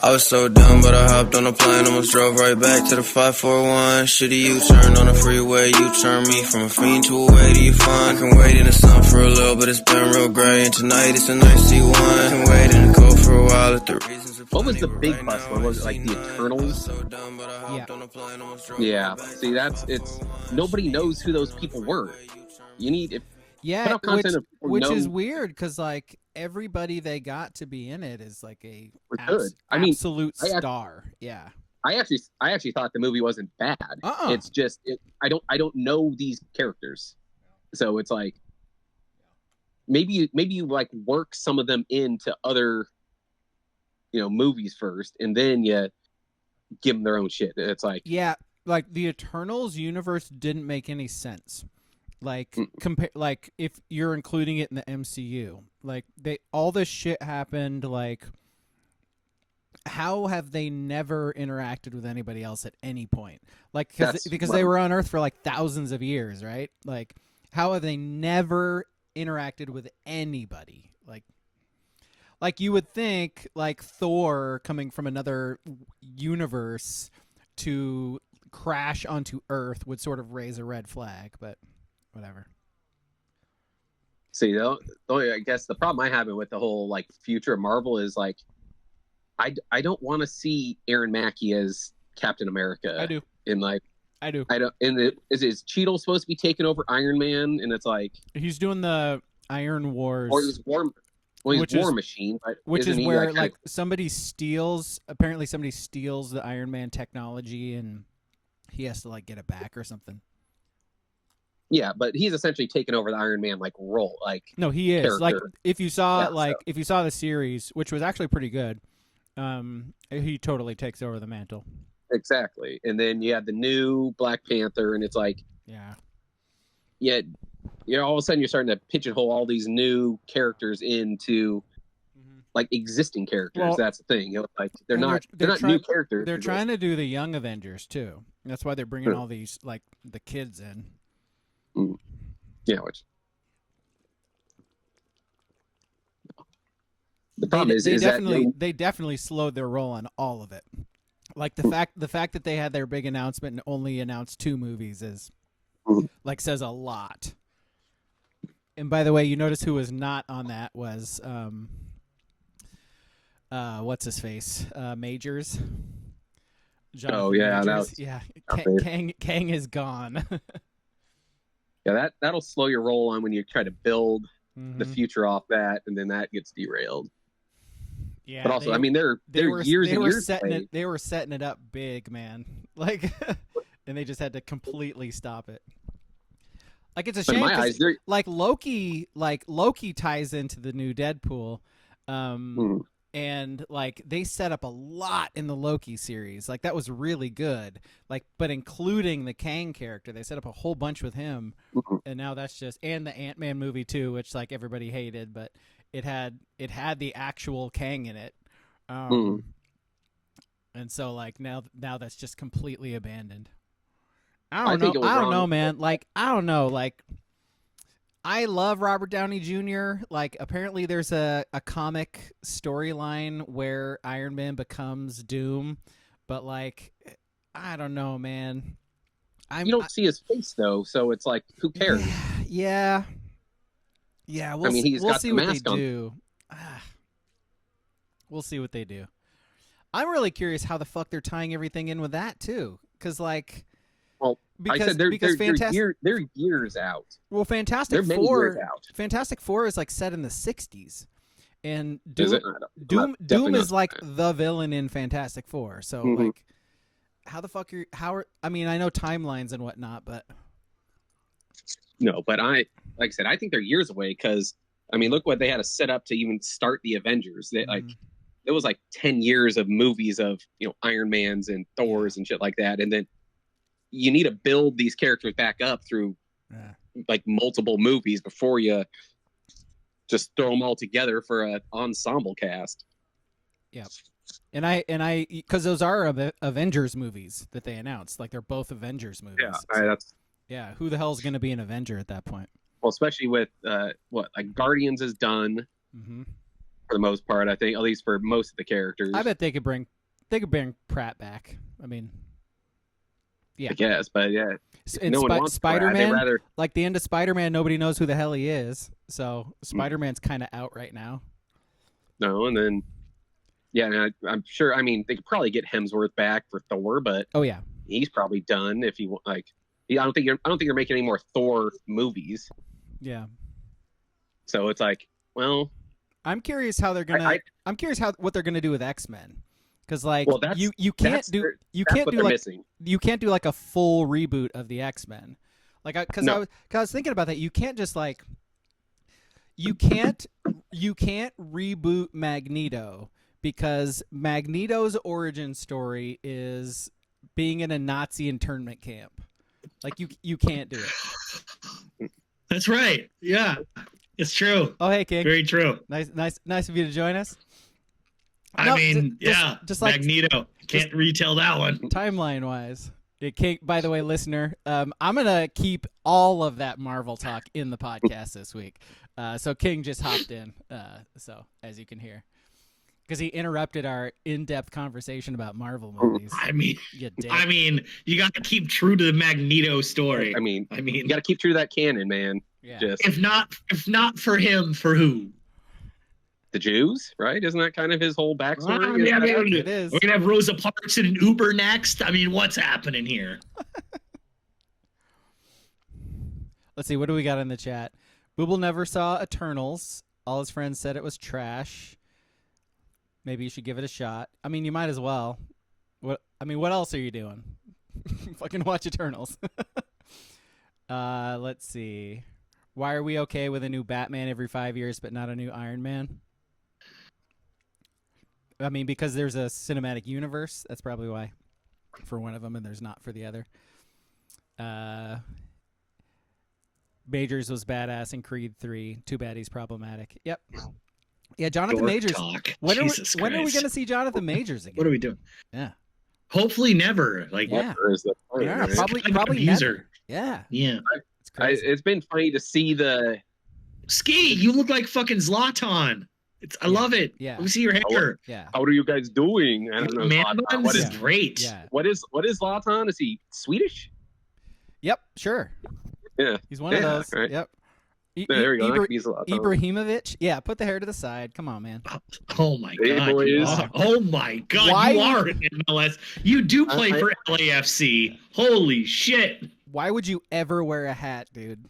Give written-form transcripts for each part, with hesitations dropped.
I was so dumb, but I hopped on a plane, almost drove right back to the 541. Shitty U-turn on the freeway, you turn me from a fiend to a way to you fun. I can wait in the sun for a little, but it's been real gray, and tonight it's a nice C1. I can wait in the cold for a while if the reasons are plenty. What was the big bust one? Was it like the Eternals? Yeah. See, it's nobody knows who those people were. You need which is weird because like everybody they got to be in it is like a absolute star. Yeah. I actually thought the movie wasn't bad. It's just I don't know these characters, so it's like maybe you like work some of them into other movies first, and then you give them their own shit. It's like like the Eternals universe didn't make any sense. Like like if you're including it in the MCU, like all this shit happened. Like, how have they never interacted with anybody else at any point? Like, because they were on Earth for like thousands of years, right? Like, how have they never interacted with anybody? Like you would think, like Thor coming from another universe to crash onto Earth would sort of raise a red flag, but. Whatever. See, I guess the problem I have with the whole like future of Marvel is like, I don't want to see Aaron Mackey as Captain America. I do. I don't. And is Cheadle supposed to be taking over Iron Man? And it's like he's doing the Iron Wars. Or he's War Machine, but which is where like somebody steals the Iron Man technology and he has to like get it back or something. Yeah, but he's essentially taken over the Iron Man like role. Like no, he is character. like if you saw if you saw the series, which was actually pretty good, he totally takes over the mantle. Exactly, and then you have the new Black Panther, and it's like all of a sudden you're starting to pigeonhole all these new characters into like existing characters. Well, that's the thing. Like they're not new characters. They're trying to do the Young Avengers too. That's why they're bringing all these like the kids in. Yeah, which the problem is they definitely slowed their roll on all of it. Like the fact that they had their big announcement and only announced 2 movies is like says a lot. And by the way, you notice who was not on that was what's his face? Majors. Majors. Kang is gone. Yeah, that'll slow your roll on when you try to build the future off that, and then that gets derailed. Yeah, but also, they were setting it up big, man. Like, and they just had to completely stop it. Like it's a shame. Like Loki ties into the new Deadpool, and like they set up a lot in the Loki series. Like that was really good. Like, but including the Kang character, they set up a whole bunch with him, and now that's just and the Ant-Man movie too, which like everybody hated, but it had the actual Kang in it, and so like now that's just completely abandoned. I don't know, man. Like I don't know, like. I love Robert Downey Jr. Like, apparently there's a comic storyline where Iron Man becomes Doom, but like, I don't know, man. You don't see his face though, so it's like, who cares? Yeah. We'll see what they do. We'll see what they do. I'm really curious how the fuck they're tying everything in with that too, because like. Well, I said they're years out. Well, Fantastic Four is like set in the 60s, and Doom is like the villain in Fantastic Four. So like, how the fuck I mean, I know timelines and whatnot, but no. But like I said, I think they're years away because I mean, look what they had to set up to even start the Avengers. They like it was like 10 years of movies of Iron Mans and Thors and shit like that, and then. You need to build these characters back up through like multiple movies before you just throw them all together for an ensemble cast. Yeah. And I because those are Avengers movies that they announced. Like they're both Avengers movies. Yeah. Who the hell is going to be an Avenger at that point? Well, especially with like Guardians is done for the most part. I think at least for most of the characters. I bet they could bring They could bring Pratt back. I mean, yeah, I guess, but yeah, no one wants Spider-Man. Rather... Like the end of Spider-Man, nobody knows who the hell he is. So Spider-Man's kind of out right now. No, and then I'm sure. I mean, they could probably get Hemsworth back for Thor, but he's probably done if he like. I don't think you're making any more Thor movies. Yeah. So it's like, well, I'm curious how they're gonna. I'm curious what they're gonna do with X-Men, because like you can't do like a full reboot of the X-Men, like because I was thinking about that. You can't just like you can't reboot Magneto, because Magneto's origin story is being in a Nazi internment camp. Like you can't do it. That's right. Yeah, it's true. Oh, hey, King. Very true. Nice of you to join us. Just like Magneto. Can't retell that one. Timeline wise, King. By the way, listener, I'm gonna keep all of that Marvel talk in the podcast this week. So King just hopped in. So as you can hear, because he interrupted our in-depth conversation about Marvel movies. I mean, you got to keep true to the Magneto story. I mean, you got to keep true to that canon, man. Yeah. If not for him, for who? The Jews, right? Isn't that kind of his whole backstory? It is. We're gonna have Rosa Parks in an Uber next. I mean, what's happening here? Let's see. What do we got in the chat? Booble never saw Eternals. All his friends said it was trash. Maybe you should give it a shot. I mean, you might as well. What else are you doing? Fucking watch Eternals. Let's see. Why are we okay with a new Batman every 5 years, but not a new Iron Man? I mean, because there's a cinematic universe. That's probably why. For one of them, and there's not for the other. Majors was badass in Creed 3. Too bad he's problematic. Yep. Yeah, Jonathan Majors. When are we going to see Jonathan Majors again? What are we doing? Yeah. Hopefully never. Like, probably never. Yeah. Yeah. It's been funny to see the Ski. You look like fucking Zlatan. I love it. Yeah. Let me see your hair. Yeah. How are you guys doing? I don't know. Man, what is great? Yeah. What is Zlatan? Is he Swedish? Yep. Sure. Yeah. He's one of those. Right. Yep. There we go. Ibrahimovic. Yeah, put the hair to the side. Come on, man. Oh my god. Oh my god. You are in MLS. You do play for LAFC. Holy shit. Why would you ever wear a hat, dude?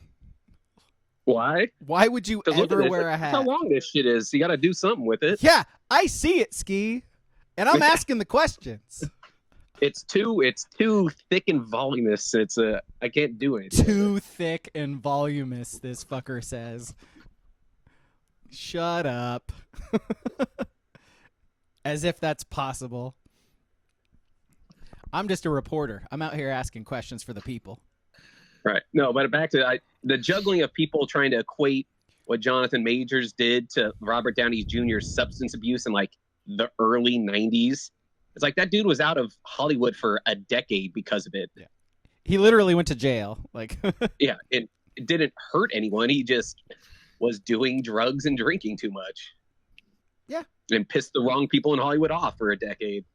Why? Why would you ever wear a hat? That's how long this shit is. You got to do something with it. Yeah, I see it, Ski. And I'm asking the questions. It's too thick and voluminous. I can't do it. Too thick and voluminous, this fucker says. Shut up. As if that's possible. I'm just a reporter. I'm out here asking questions for the people. Right. No, but back to the juggling of people trying to equate what Jonathan Majors did to Robert Downey Jr.'s substance abuse in like the early 90s. It's like that dude was out of Hollywood for a decade because of it. Yeah. He literally went to jail. Like yeah, it didn't hurt anyone. He just was doing drugs and drinking too much. Yeah. And pissed the wrong people in Hollywood off for a decade.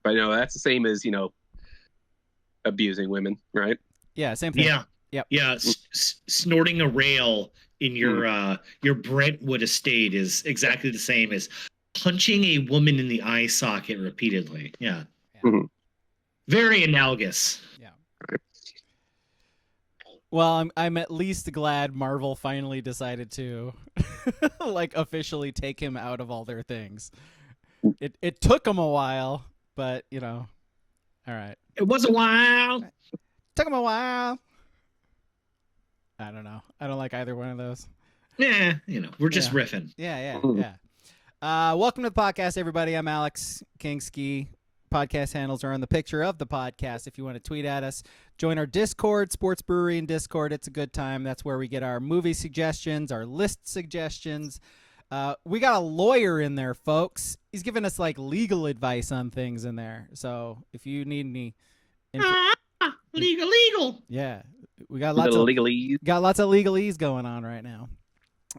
But that's the same as, abusing women, right? Yeah, same thing. Yeah. Yep. Yeah, snorting a rail in your Brentwood estate is exactly the same as punching a woman in the eye socket repeatedly. Yeah. Mm-hmm. Very analogous. Yeah. Well, I'm at least glad Marvel finally decided to like officially take him out of all their things. It took them a while, but all right. It was a while. Took him a while. I don't know. I don't like either one of those. Yeah, we're just riffing. Yeah. Welcome to the podcast, everybody. I'm Alex Kingski. Podcast handles are on the picture of the podcast. If you want to tweet at us, join our Discord, Sports Brewery and Discord. It's a good time. That's where we get our movie suggestions, our list suggestions. We got a lawyer in there, folks. He's giving us like legal advice on things in there. So if you need any legal. Yeah. We got lots of legalese going on right now.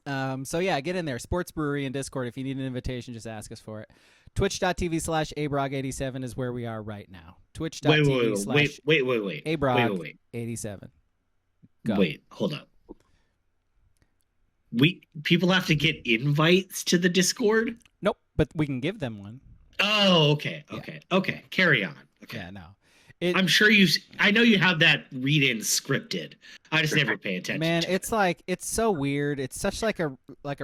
So yeah, get in there. Sports Brewery and Discord. If you need an invitation, just ask us for it. Twitch.tv/abrog87 is where we are right now. Twitch.tv/abrog87. Go. Wait, hold up. People have to get invites to the Discord? Nope, but we can give them one. Oh, okay. Carry on. Okay. Yeah, no. I'm sure I know you have that read-in scripted. I just never pay attention. Man, it's like it's so weird. It's such like a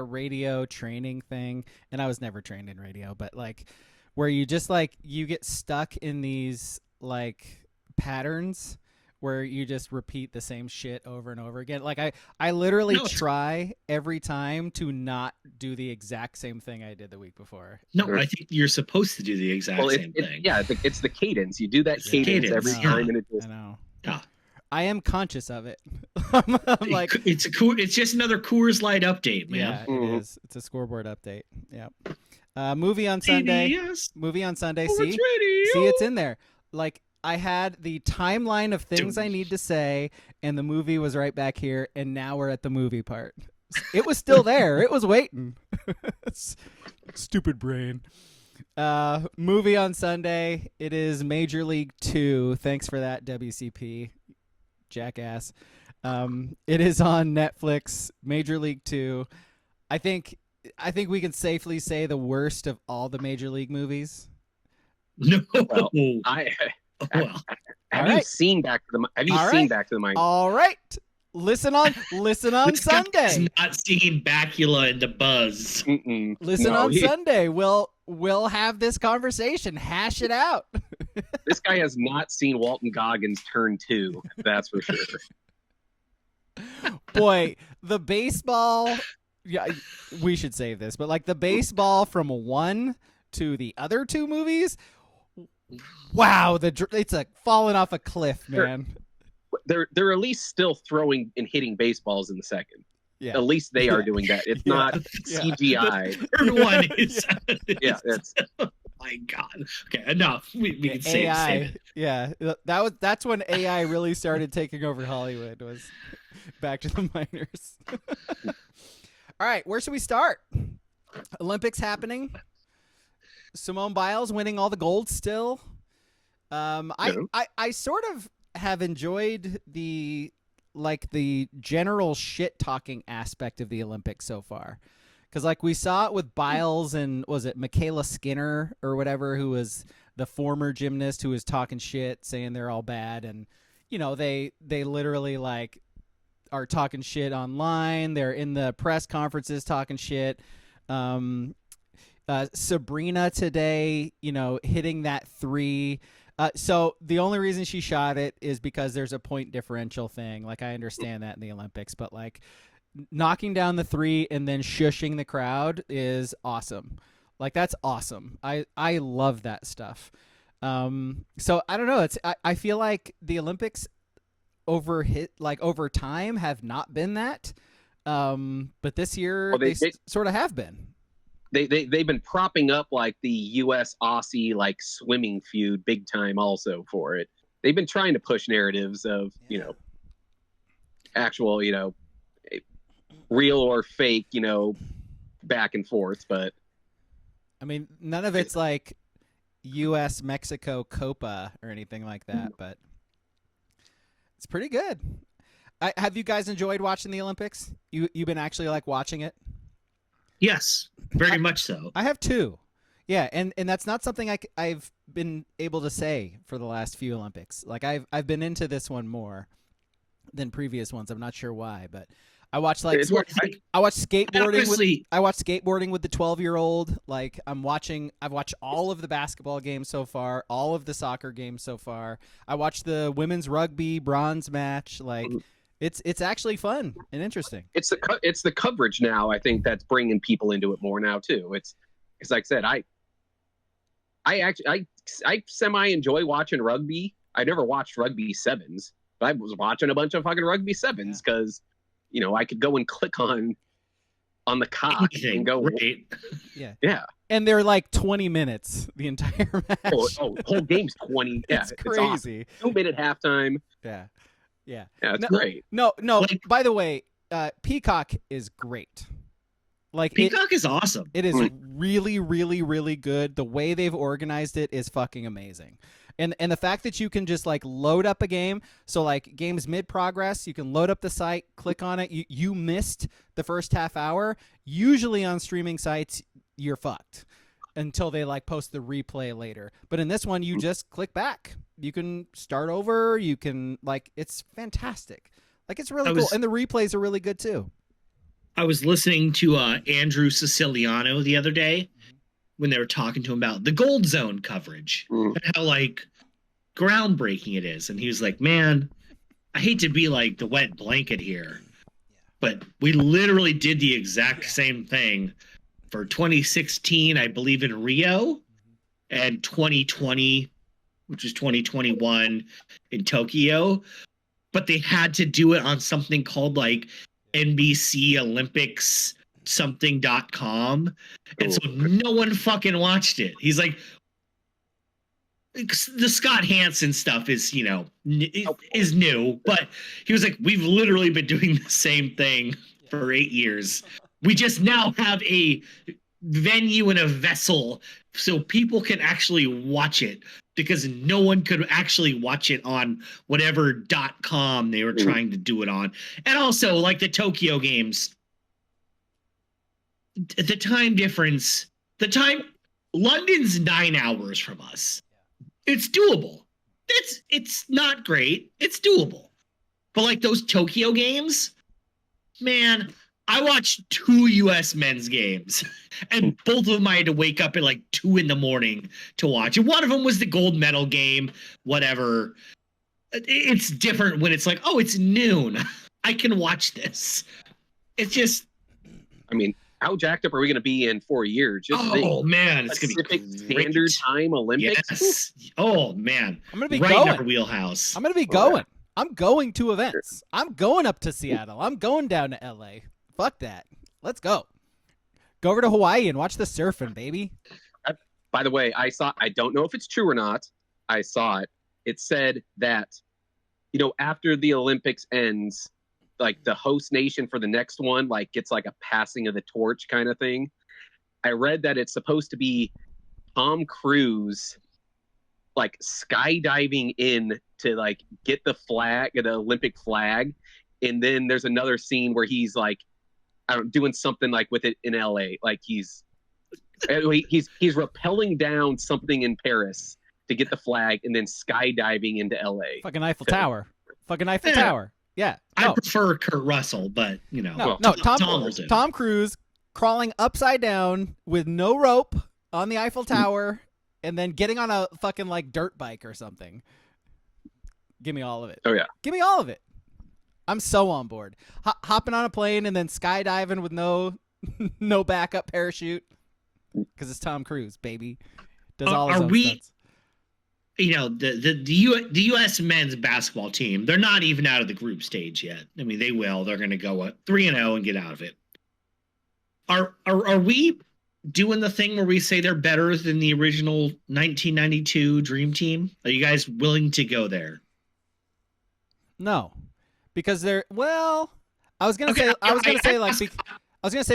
radio training thing, and I was never trained in radio, but like where you just like you get stuck in these like patterns where you just repeat the same shit over and over again. Like I literally try every time to not do the exact same thing I did the week before. No, I think you're supposed to do the exact same thing. Yeah, it's the cadence. You do that cadence every time, and it just. I know. Yeah. I am conscious of it. I'm like it's just another Coors Light update, man. Yeah, it is. It's a scoreboard update. Yeah. Movie on Sunday. Movie on Sunday. See, it's in there. Like I had the timeline of things I need to say, and the movie was right back here, and now we're at the movie part. It was still there. It was waiting. Stupid brain. Movie on Sunday. It is Major League 2. Thanks for that, WCP. Jackass. It is on Netflix. Major League 2. I think we can safely say the worst of all the Major League movies. No. Well, have you seen Back to the Mind? All right. Listen on Sunday. Not seeing Bakula and the Buzz. Listen on Sunday. We'll have this conversation. Hash it out. This guy has not seen Walton Goggins Turn 2. That's for sure. Boy, the baseball. Yeah, we should save this, but like the baseball from 1 to the other 2 movies. Wow, it's like falling off a cliff, man. They're at least still throwing and hitting baseballs in the second. Yeah. At least they are doing that. It's not CGI. The third one is. Yeah, it's. Oh my God. Okay, enough. We can save it. Yeah, that's when AI really started taking over Hollywood. Was Back to the Minors. All right, where should we start? Olympics happening. Simone Biles winning all the gold still. I sort of have enjoyed the general shit talking aspect of the Olympics so far, because like we saw it with Biles and was it Michaela Skinner or whatever, who was the former gymnast who was talking shit, saying they're all bad, and you know they literally like are talking shit online. They're in the press conferences talking shit. Sabrina today, hitting that 3. So the only reason she shot it is because there's a point differential thing. Like I understand that in the Olympics, but like knocking down the 3 and then shushing the crowd is awesome. Like that's awesome. I love that stuff. So I don't know. I feel like the Olympics over time have not been that. But this year they sort of have been. They've been propping up like the U.S. Aussie like swimming feud big time also for it. They've been trying to push narratives of actual real or fake back and forth, but I mean none of it's like U.S. Mexico Copa or anything like that, but it's pretty good. Have you guys enjoyed watching the Olympics? You've been actually like watching it? Yes, very much so. I have 2. Yeah, and that's not something I've been able to say for the last few Olympics. Like I've been into this one more than previous ones. I'm not sure why, but I watched I watched skateboarding. I watched skateboarding with the 12-year-old. Like I've watched all of the basketball games so far, all of the soccer games so far. I watched the women's rugby bronze match. Like. It's actually fun and interesting. It's the coverage now. I think that's bringing people into it more now too. It's like I said, I semi enjoy watching rugby. I never watched rugby 7s, but I was watching a bunch of fucking rugby 7s because I could go and click on the cock and go right. Yeah. And they're like 20 minutes the entire match. The whole game's 20. Yeah, it's crazy. It's awesome. 2-minute halftime. Yeah. Yeah. Yeah, it's great. No. By the way, Peacock is great. Like Peacock is awesome. It is really, really, really good. The way they've organized it is fucking amazing. And the fact that you can just like load up a game, so like games mid progress, you can load up the site, click on it. You missed the first half hour. Usually on streaming sites, you're fucked until they like post the replay later. But in this one, you just click back. You can start over. You can like, it's fantastic. Like it's really cool, and the replays are really good too. I was listening to Andrew Siciliano the other day when they were talking to him about the Gold Zone coverage and how like groundbreaking it is. And he was like, man, I hate to be like the wet blanket here, but we literally did the exact same thing for 2016, I believe, in Rio, and 2020, which is 2021 in Tokyo. But they had to do it on something called like NBC Olympics something.com, and so no one fucking watched it. He's like, the Scott Hansen stuff is, you know, is new, but he was like, we've literally been doing the same thing for 8 years. We just now have a venue and a vessel so people can actually watch it, because no one could actually watch it on whatever .com they were trying to do it on. And also, like the Tokyo games, the time difference, London's 9 hours from us. It's doable. It's not great. It's doable. But like those Tokyo games, man, I watched 2 U.S. men's games, and both of them I had to wake up at like 2 a.m. to watch. And one of them was the gold medal game, whatever. It's different when it's like, oh, it's noon. I can watch this. It's just, I mean, how jacked up are we going to be in 4 years? Just man, it's going to be Pacific Standard Time Olympics. Yes. Oh man, I'm going to be right going. in our wheelhouse. I'm going to be going. I'm going to events. I'm going up to Seattle. I'm going down to LA. Fuck that. Let's go. Go over to Hawaii and watch the surfing, baby. By the way, I don't know if it's true or not. I saw it. It said that, you know, after the Olympics ends, like the host nation for the next one, like gets like a passing of the torch kind of thing. I read that it's supposed to be Tom Cruise, like skydiving in to like get the flag, the Olympic flag. And then there's another scene where he's like, doing something like with it in LA. Like he's rappelling down something in Paris to get the flag and then skydiving into LA. Fucking Eiffel Tower. Fucking Eiffel Tower. Yeah. No. I prefer Kurt Russell, but you know. Tom Cruise crawling upside down with no rope on the Eiffel Tower and then getting on a fucking like dirt bike or something. Give me all of it. Oh yeah. Give me all of it. I'm so on board. Hopping on a plane and then skydiving with no backup parachute, because it's Tom Cruise, baby. Does all his own stunts. You know, the U.S. men's basketball team, they're not even out of the group stage yet. I mean, they will. They're going to go 3-0 and get out of it. Are we doing the thing where we say they're better than the original 1992 Dream Team? Are you guys willing to go there? No. Because they're I was gonna say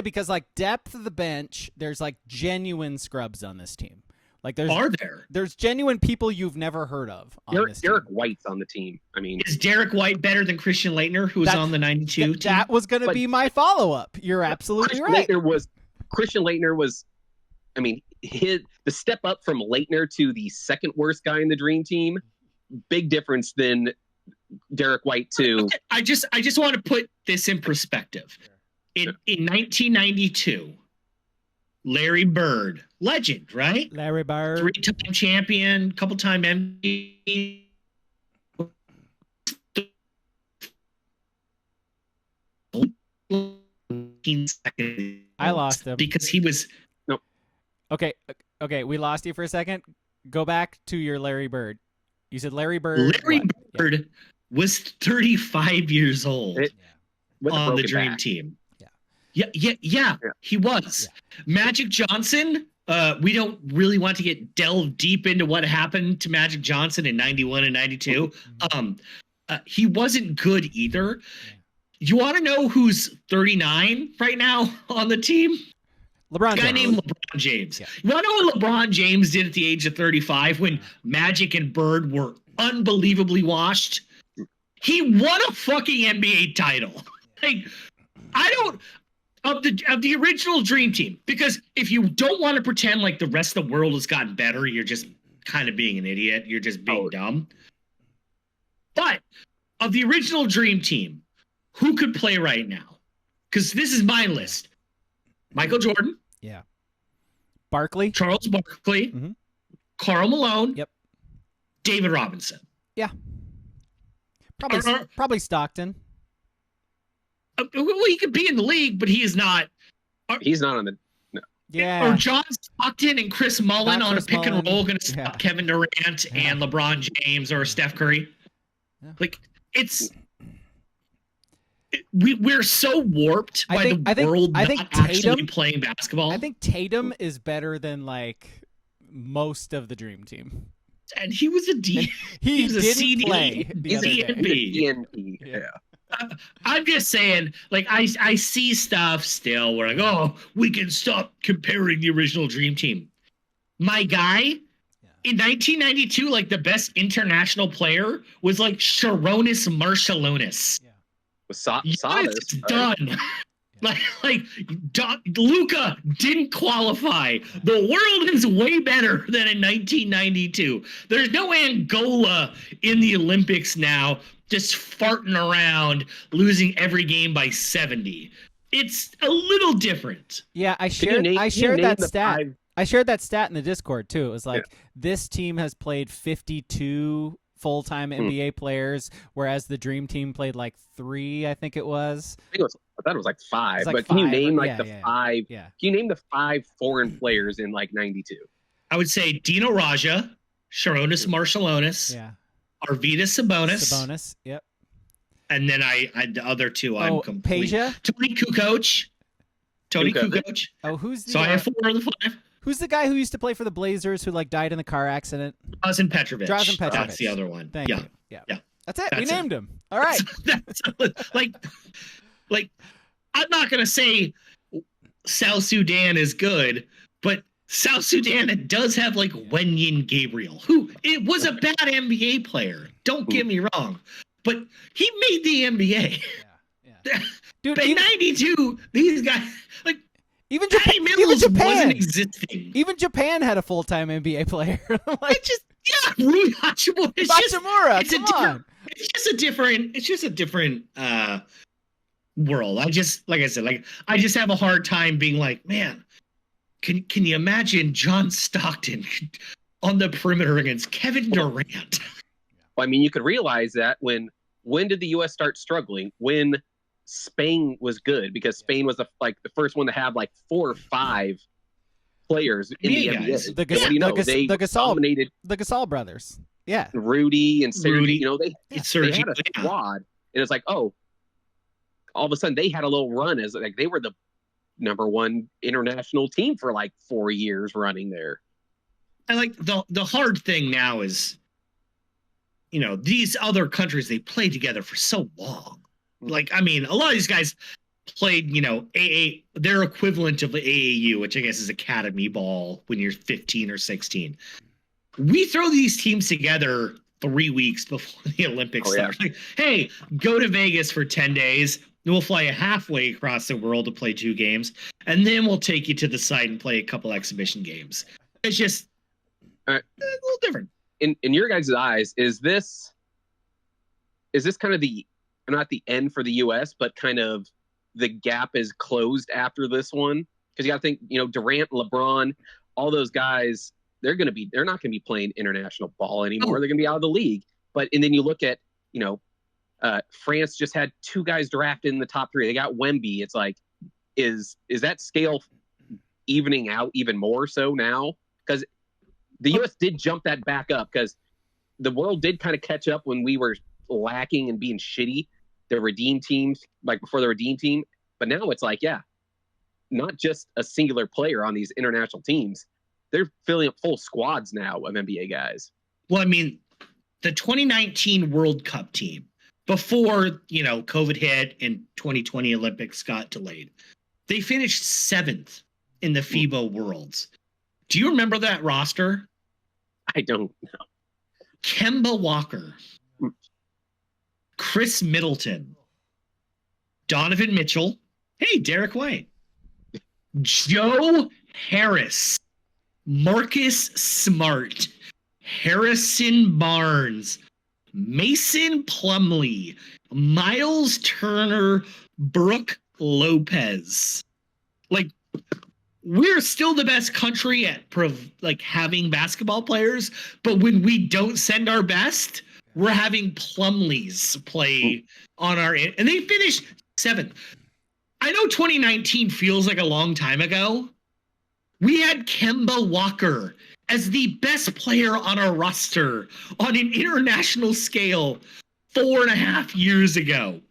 because like depth of the bench, there's like genuine scrubs on this team. Like there's genuine people you've never heard of. Derek White's on the team. I mean, is Derek White better than Christian Laettner, who was on the 92 team? That was going to be my follow up. You're absolutely right. Christian Laettner was. I mean, the step up from Laettner to the second worst guy in the Dream Team, big difference than Derek White too. I just want to put this in perspective. In 1992, Larry Bird, legend, right? Larry Bird, 3-time champion, couple-time MVP. I lost him because he was nope. Okay, we lost you for a second. Go back to your Larry Bird. You said Larry Bird. Larry Bird was 35 years old on the Dream Team. Yeah, he was. Yeah. Magic Johnson, we don't really want to delve deep into what happened to Magic Johnson in 91 and 92. He wasn't good either. You want to know who's 39 right now on the team? LeBron James. A guy named LeBron James. Yeah. You want to know what LeBron James did at the age of 35 when Magic and Bird were unbelievably washed? He won a fucking NBA title. Like, I don't of the original Dream Team, because if you don't want to pretend like the rest of the world has gotten better, you're just kind of being an idiot. You're just being dumb. But of the original Dream Team, who could play right now? Because this is my list. Michael Jordan. Yeah. Barkley. Charles Barkley. Karl Malone. Yep. David Robinson. Yeah. Probably Stockton. Well, he could be in the league, but he is not. He's not on the. No. Yeah. Or John Stockton and Chris Mullin on a pick and roll going to stop Kevin Durant and LeBron James or Steph Curry. Yeah. Like, it's. We're so warped by the world not actually playing basketball. I think Tatum is better than like most of the Dream Team. And he was a D. He was a CD. Play He's a DNP. Yeah. I'm just saying, like, I see stuff still where like, oh, we can stop comparing the original Dream Team. My guy, in 1992, like the best international player was like Sharonis Marciulionis. Yeah. With done. Luka didn't qualify. The world is way better than in 1992. There's no Angola in the Olympics now, just farting around, losing every game by 70. It's a little different. Yeah, I shared that stat. I shared that stat in the Discord too. It was like this team has played 52 full-time NBA players, whereas the Dream Team played like 3, I think it was. I thought it was like 5. But can you name five? Yeah. Can you name the 5 foreign players in like 92? I would say Dino Raja, Sharonis Marciulionis, Arvydas Sabonis. Yep. And then I the other 2 I'm complete. Peja? Tony Kukoc. Oh, who's the I have 4 of the 5. Who's the guy who used to play for the Blazers who like died in the car accident? Drazen Petrovic. That's the other one. Thank you. Yeah. That's it. We named him. All right. That's like I'm not gonna say South Sudan is good, but South Sudan does have like Wenyen Gabriel, who it was a bad NBA player. Don't get me wrong, but he made the NBA. Yeah. Dude, in '92, these guys like. Even Japan wasn't existing. Even Japan had a full-time NBA player. Like, Rui Hachimura. It's just a different world. I just have a hard time being like, man, can you imagine John Stockton on the perimeter against Kevin Durant? Well, I mean, you could realize that when did the U.S. start struggling? When Spain was good, because Spain was the first one to have like 4 or 5 players in the NBA. The Gasol brothers. Yeah. Rudy and Sergio, they had a squad. And it's like, oh, all of a sudden they had a little run as like they were the number 1 international team for like 4 years running there. And like the hard thing now is, these other countries, they play together for so long. Like, I mean, a lot of these guys played, their equivalent of AAU, which I guess is academy ball when you're 15 or 16. We throw these teams together 3 weeks before the Olympics start. Like, hey, go to Vegas for 10 days. We'll fly you halfway across the world to play 2 games. And then we'll take you to the site and play a couple exhibition games. It's just a little different. In your guys' eyes, is this kind of not the end for the U.S., but kind of the gap is closed after this one? Because you got to think, Durant, LeBron, all those guys, they're not going to be playing international ball anymore. They're going to be out of the league. And then you look at, France just had 2 guys drafted in the top 3. They got Wemby. It's like, is that scale evening out even more so now? Because the U.S. did jump that back up, because the world did kind of catch up when we were lacking and being shitty. The redeem teams, like before the redeem team, but now it's like, not just a singular player on these international teams. They're filling up full squads now of NBA guys. Well, I mean, the 2019 World Cup team, before, COVID hit and 2020 Olympics got delayed. They finished 7th in the FIBA Worlds. Do you remember that roster? I don't know. Kemba Walker, Chris Middleton, Donovan Mitchell. Hey, Derek White. Joe Harris, Marcus Smart, Harrison Barnes, Mason Plumlee, Miles Turner, Brooke Lopez. Like, we're still the best country at having basketball players, but when we don't send our best, we're having Plumlees play on our end, and they finished 7th. I know 2019 feels like a long time ago. We had Kemba Walker as the best player on our roster on an international scale 4.5 years ago.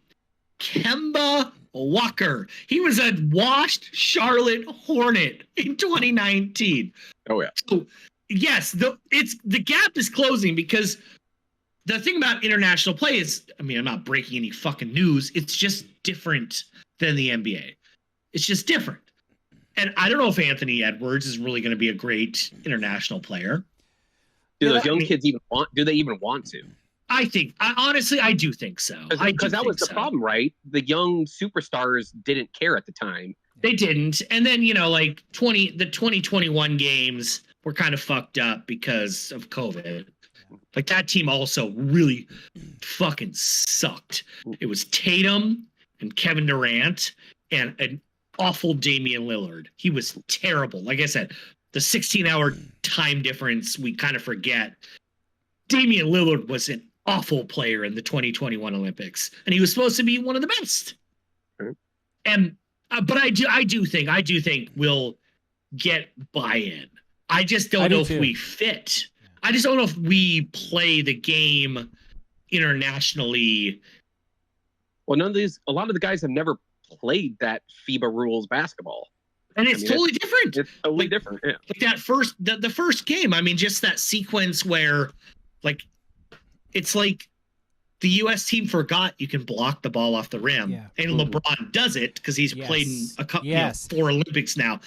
Kemba Walker. He was a washed Charlotte Hornet in 2019. Oh, yeah. So, yes, the gap is closing because the thing about international play is, I'm not breaking any fucking news. It's just different than the NBA. It's just different. And I don't know if Anthony Edwards is really going to be a great international player. Do those young kids even want to? I do think so. Because that was the problem, right? The young superstars didn't care at the time. They didn't. And then, the 2021 games were kind of fucked up because of COVID. Like, that team also really fucking sucked. It was Tatum and Kevin Durant and an awful Damian Lillard. He was terrible. Like I said, the 16-hour time difference, we kind of forget. Damian Lillard was an awful player in the 2021 Olympics, and he was supposed to be one of the best. And but I do think we'll get buy-in. I just don't know if we fit. I just don't know if we play the game internationally. Well, a lot of the guys have never played that FIBA rules basketball. And it's totally different. It's totally different. Yeah. Like that the first game, just that sequence where, it's like the U.S. team forgot you can block the ball off the rim. Yeah. And LeBron does it because he's played in a couple, 4 Olympics now.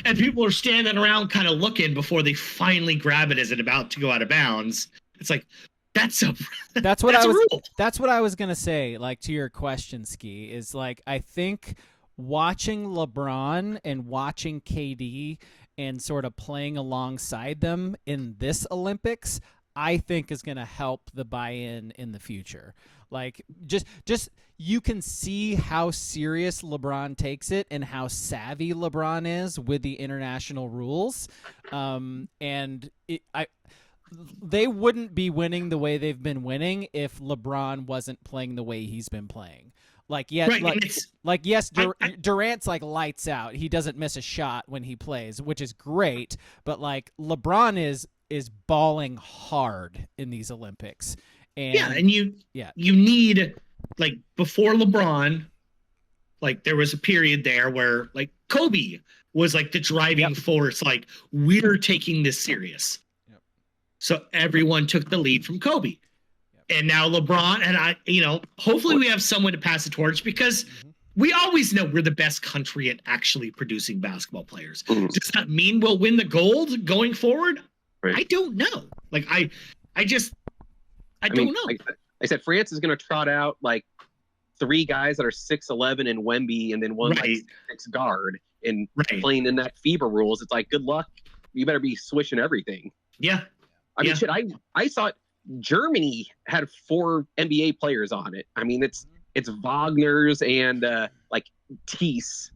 And people are standing around kind of looking before they finally grab it as it's about to go out of bounds. It's like, that's what I was going to say, to your question, Ski, is I think watching LeBron and watching KD and sort of playing alongside them in this Olympics, I think is going to help the buy-in in the future. Just you can see how serious LeBron takes it and how savvy LeBron is with the international rules. They wouldn't be winning the way they've been winning if LeBron wasn't playing the way he's been playing. Durant's lights out. He doesn't miss a shot when he plays, which is great. But LeBron is balling hard in these Olympics. And you need, before LeBron, there was a period there where Kobe was the driving force. We're taking this serious. Yep. So everyone took the lead from Kobe. Yep. And now LeBron and hopefully we have someone to pass the torch because we always know we're the best country at actually producing basketball players. Mm-hmm. Does that mean we'll win the gold going forward? Right. I don't know. I don't know. Like I said, France is going to trot out 3 guys that are 6'11" and Wemby, and then one 6 guard, and playing in that FIBA rules. It's good luck. You better be switching everything. Yeah. I saw Germany had 4 NBA players on it. It's Wagner's and Teese.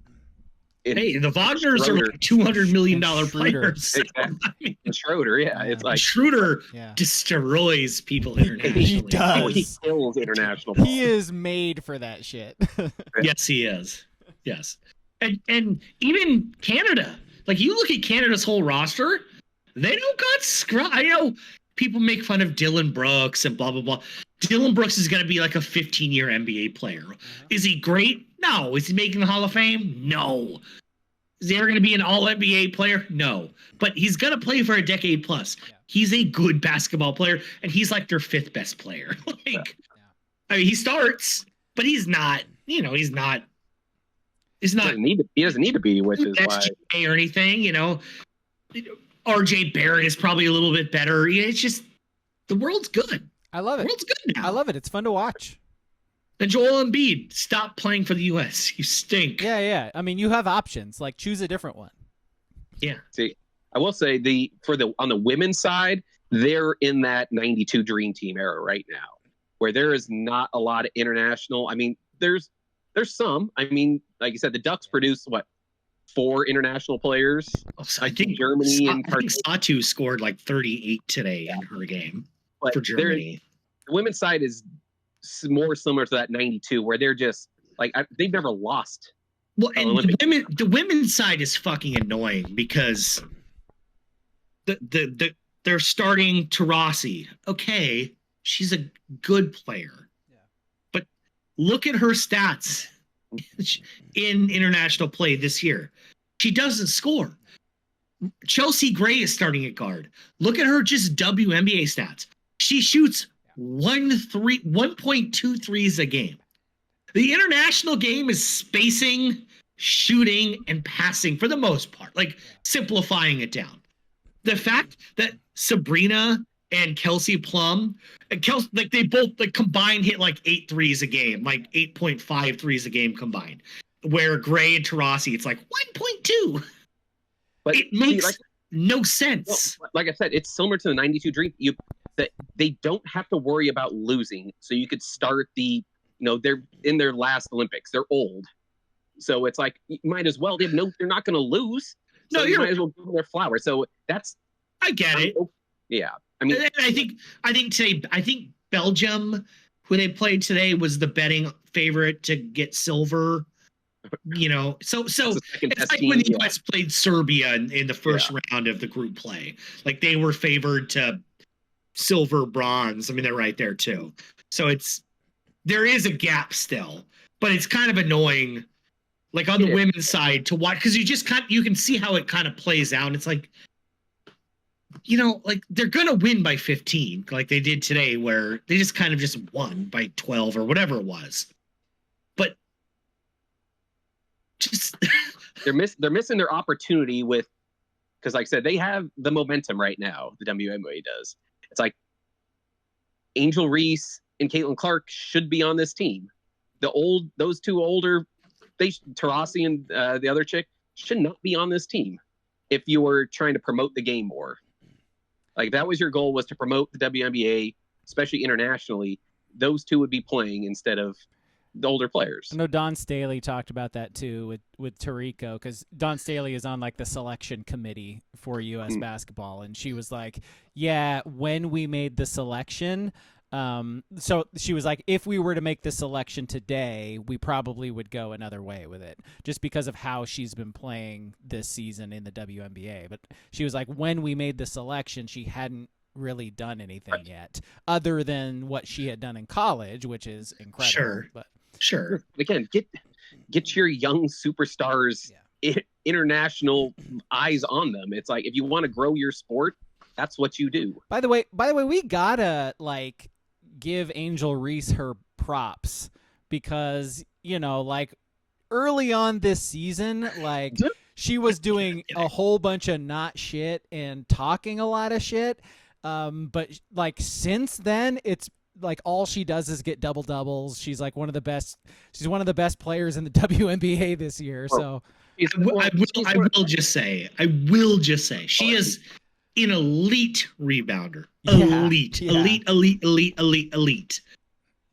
Hey, the Wagners are $200 million players. Exactly. And Schroeder, it's Schroeder destroys people internationally. He does. He kills international ball. He is made for that shit. Yes, he is. Yes, and even Canada. You look at Canada's whole roster, they don't got scrum. I know people make fun of Dylan Brooks and blah blah blah. Dylan Brooks is going to be a 15-year NBA player. Is he great? No. Is he making the Hall of Fame? No. Is he ever going to be an all-NBA player? No. But he's going to play for a decade plus. Yeah. He's a good basketball player, and he's their 5th best player. I mean, he starts, but he's not. You know, he's not. He's not. He doesn't need to be, which is why. Or anything, you know. RJ Barrett is probably a little bit better. It's just the world's good. I love it. The world's good now. I love it. It's fun to watch. And Joel Embiid, stop playing for the U.S. You stink. Yeah. I mean, you have options. Like, choose a different one. Yeah. See, I will say on the women's side, they're in that 92 Dream Team era right now, where there is not a lot of international. I mean, there's some. I mean, like you said, the Ducks produce 4 international players. I think Germany and Satu scored like 38 today in her game for Germany. The women's side is more similar to that 92, where they're just like they've never lost. Well, and the women's side is fucking annoying because they're starting Taurasi. Okay, she's a good player, but look at her stats in international play this year. She doesn't score. Chelsea Gray is starting at guard. Look at her just WNBA stats. She shoots 1.2 threes a game. The international game is spacing, shooting, and passing for the most part, like simplifying it down. The fact that Sabrina and Kelsey Plum, like they both combined hit like 8 threes a game, like 8.5 threes a game combined. Where Gray and Taurasi, it's like 1.2. But it makes no sense. Well, like I said, it's similar to the 92 Dream. That they don't have to worry about losing, so you could start they're in their last Olympics. They're old, so it's like you might as well. They're not going to lose. So you might as well give them their flowers. So I get it. Yeah, I mean, I think today, Belgium, who they played today, was the betting favorite to get silver. You know, so it's like when the U.S. played Serbia in the first round of the group play. Like they were favored to silver, bronze. I mean, they're right there too. So there is a gap still, but it's kind of annoying. Like on the women's side to watch, because you can see how it kind of plays out. It's like, you know, like they're gonna win by 15, like they did today, where they just kind of just won by 12 or whatever it was. But just they're missing their opportunity because like I said, they have the momentum right now. The WNBA does. It's like Angel Reese and Caitlin Clark should be on this team. Those two older, Taurasi and the other chick should not be on this team if you were trying to promote the game more. Like that was your goal, was to promote the WNBA, especially internationally. Those two would be playing instead of the older players. I know Don Staley talked about that too with Tarico, because Don Staley is on like the selection committee for U.S. basketball, and she was like, yeah, when we made the selection, so she was like, if we were to make the selection today, we probably would go another way with it, just because of how she's been playing this season in the WNBA. But she was like, when we made the selection, she hadn't really done anything yet other than what she had done in college, which is incredible. Sure. Again, get your young superstars international eyes on them. It's like, if you want to grow your sport, that's what you do. By the way, we gotta like give Angel Reese her props, because, you know, like early on this season, like she was doing a whole bunch of not shit and talking a lot of shit. But like since then, it's like all she does is get double doubles. She's like one of the best players in the WNBA this year. So I will just say she is an elite rebounder. Elite.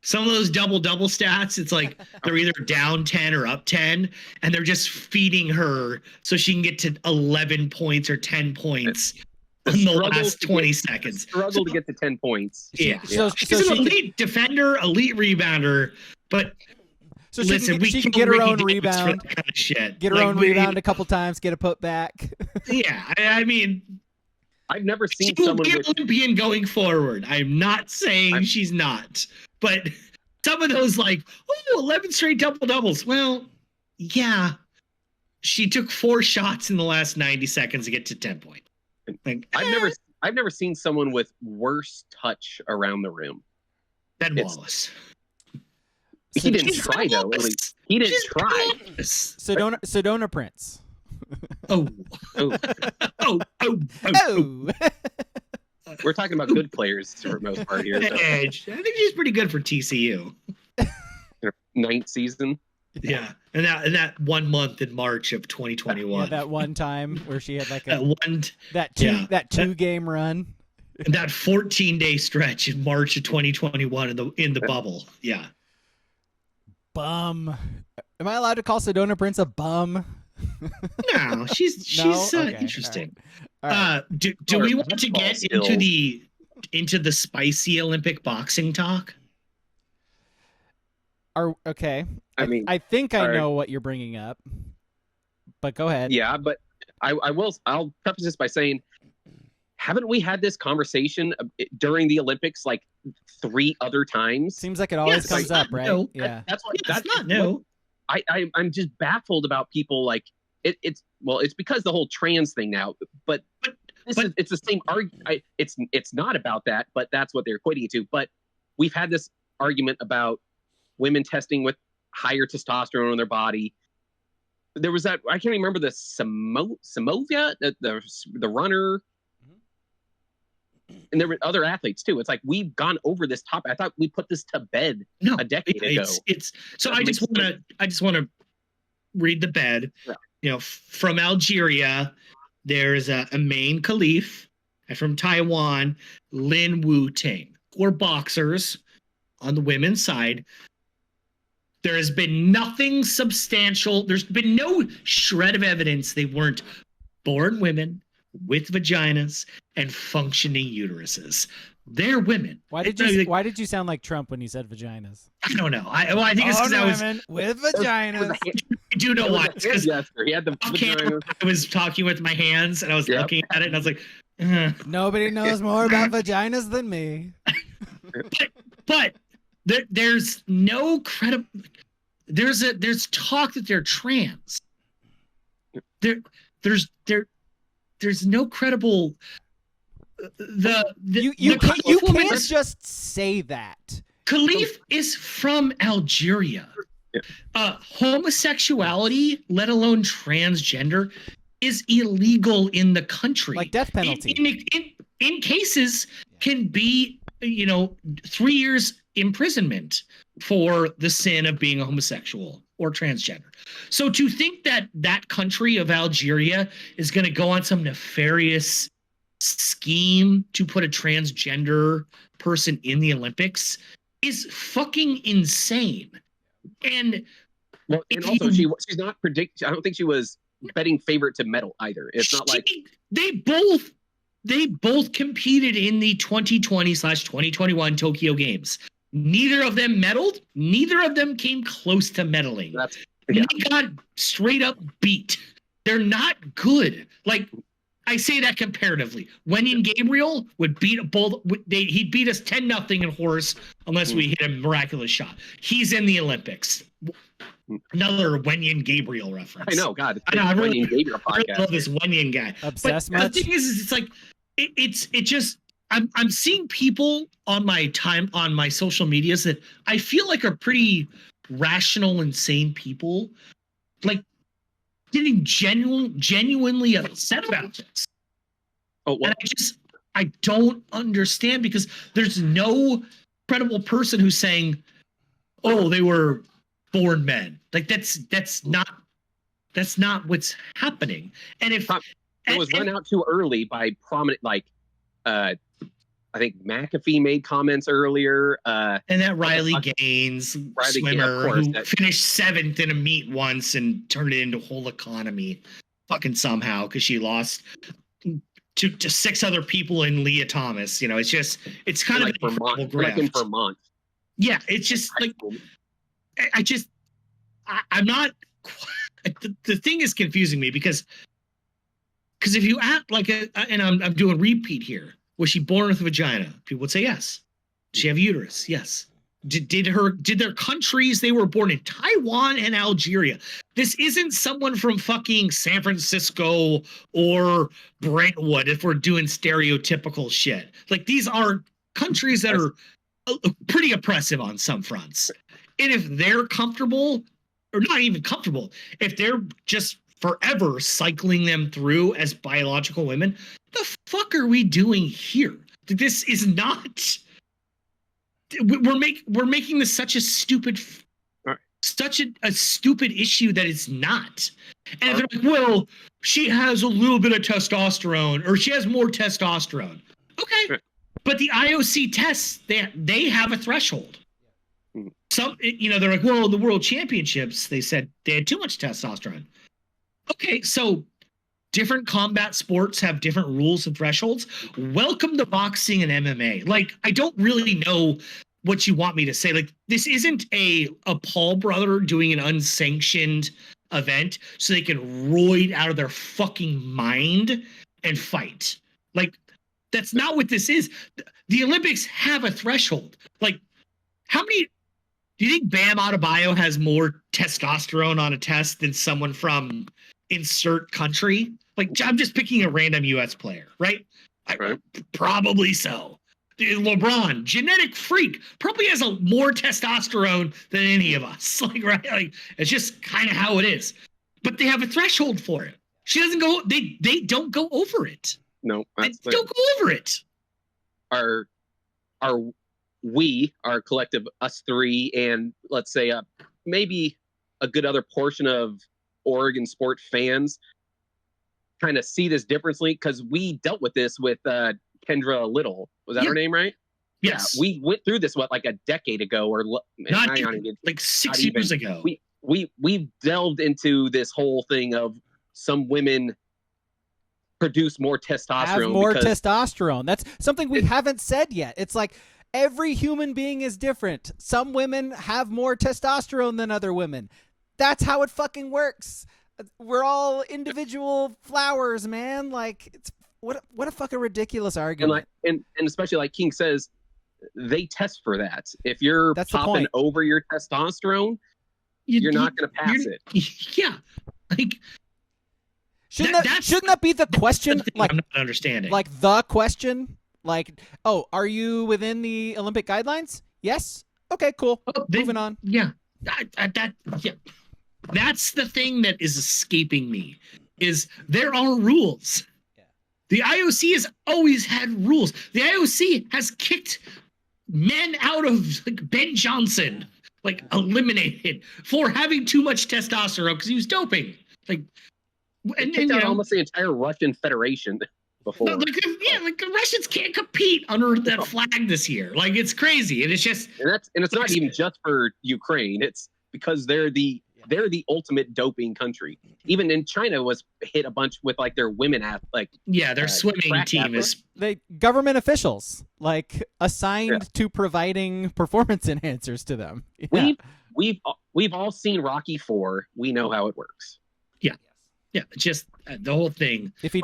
Some of those double stats, it's like they're either down 10 or up 10, and they're just feeding her so she can get to 11 points or 10 points in the last 20 seconds. Struggle to get to 10 points. Yeah. So she's an elite defender, elite rebounder, but so she can get her own rebound. Kind of shit. Get her own rebound a couple times, get a put back. Yeah, I mean, I've never seen she someone will be Olympian going forward. I'm not saying she's not, but some of those 11 straight double doubles. Well, yeah, she took 4 shots in the last 90 seconds to get to 10 points. I've never seen someone with worse touch around the rim. Ben Wallace. He didn't try though. He didn't try. Sedona Prince. Oh. We're talking about good players for the most part here. So. Edge. I think she's pretty good for TCU. Ninth season. Yeah, and that 1 month in March of 2021. Yeah, that one time where she had like that two game run. And that 14-day stretch in March of 2021 in the bubble. Yeah. Bum. Am I allowed to call Sedona Prince a bum? No, she's okay, interesting. All right. Do we want to get into the spicy Olympic boxing talk? Okay. I mean, I think I know what you're bringing up, but go ahead. Yeah, but I'll preface this by saying, haven't we had this conversation during the Olympics like 3 other times? Seems like it always comes up, right? No. Yeah, that's not new. I'm just baffled about people like it's because the whole trans thing now, but it's the same argument. It's not about that, but that's what they're equating it to. But we've had this argument about women testing with higher testosterone in their body. There was that, I can't remember, the Samovia, the runner, and there were other athletes too. It's like we've gone over this topic. I thought we put this to bed a decade ago. I just want to read the bed. Yeah. You know, from Algeria, there's Imane Khelif, and from Taiwan, Lin Wu Ting. We're boxers on the women's side. There has been nothing substantial. There's been no shred of evidence they weren't born women with vaginas and functioning uteruses. They're women. Why did you sound like Trump when you said vaginas? I don't know. I think it's because I was with vaginas. I do know why. Because he had the vagina. I was talking with my hands and I was looking at it and I was like, nobody knows more about vaginas than me. But there's no credible. There's talk that they're trans. There's no credible. You can't just say that. Khelif is from Algeria. Homosexuality, let alone transgender, is illegal in the country. Like death penalty. In cases can be 3 years imprisonment for the sin of being a homosexual or transgender. So to think that country of Algeria is going to go on some nefarious scheme to put a transgender person in the Olympics is fucking insane. And also she's not predicting. I don't think she was betting favorite to medal either. It's not like they both competed in the 2020/2021 Tokyo Games. Neither of them medaled. Neither of them came close to medaling. They got straight up beat. They're not good. Like, I say that comparatively. Wenyan Gabriel would beat both. He'd beat us 10-0 in horse unless we hit a miraculous shot. He's in the Olympics. Another Wenyan Gabriel reference. I know, God. I really love this Wenyan guy. Obsessed but much? The thing is, it's like it just. I'm seeing people on my social medias that I feel like are pretty rational and sane people, like getting genuinely upset about this. And I don't understand, because there's no credible person who's saying, "Oh, they were born men." Like that's not what's happening. And if it was run out too early by prominent, like I think McAfee made comments earlier. And that Riley Gaines, swimmer, who finished 7th in a meet once and turned it into a whole economy fucking somehow because she lost to 6 other people in Leah Thomas. It's kind of Vermont. Like in Vermont. Yeah, it's just like, I'm not, the thing is confusing me because if you act like and I'm doing repeat here, was she born with a vagina? People would say yes. Did she have uterus? Yes. Did their countries they were born in, Taiwan and Algeria? This isn't someone from fucking San Francisco or Brentwood if we're doing stereotypical shit. Like, these are countries that are pretty oppressive on some fronts. And if they're comfortable, or not even comfortable, if they're just forever cycling them through as biological women, the fuck are we doing here? This is not. We're making this such a stupid, such a stupid issue that it's not. And they're like, well, she has a little bit of testosterone, or she has more testosterone. Okay, but the IOC tests, they have a threshold. Some, they're like, well, the World Championships, they said they had too much testosterone. Okay, so different combat sports have different rules and thresholds. Welcome to boxing and MMA. Like, I don't really know what you want me to say. Like, this isn't a Paul brother doing an unsanctioned event so they can roid out of their fucking mind and fight. Like, that's not what this is. The Olympics have a threshold. Like, how many... Do you think Bam Adebayo has more testosterone on a test than someone from insert country? Like, I'm just picking a random U.S. player, right? Probably so. LeBron, genetic freak, probably has more testosterone than any of us. Like, right? Like, it's just kind of how it is. But they have a threshold for it. She doesn't go. They don't go over it. No, they don't go over it. Our collective, us three, and let's say maybe a good other portion of Oregon sport fans kind of see this differently, because we dealt with this with Kendra Little. Was that her name, right? Yes. Yeah, we went through this, like a decade ago, or not even, like 6 years ago. We've delved into this whole thing of some women produce more testosterone. Have more testosterone. That's something we haven't said yet. It's like, every human being is different. Some women have more testosterone than other women. That's how it fucking works. We're all individual flowers, man. Like, it's what a fucking ridiculous argument. And especially, like King says, they test for that. If you're popping over your testosterone, you're not going to pass it. Yeah, like shouldn't that be the question? Like, I'm not understanding. Like the question. Like, oh, are you within the Olympic guidelines? Yes. Okay, cool. Moving on. Yeah. That's the thing that is escaping me, is there are rules. Yeah. The IOC has always had rules. The IOC has kicked men out of, like, Ben Johnson, like, eliminated for having too much testosterone because he was doping. Like, and almost the entire Russian Federation. Before. Like the Russians can't compete under that flag this year. Like, it's crazy, and it's just and it's not even just for Ukraine. It's because they're the ultimate doping country. Even in China was hit a bunch with, like, their women their swimming team is government officials, like, assigned to providing performance enhancers to them. Yeah. We've all seen Rocky IV. We know how it works. Yeah, just the whole thing. If he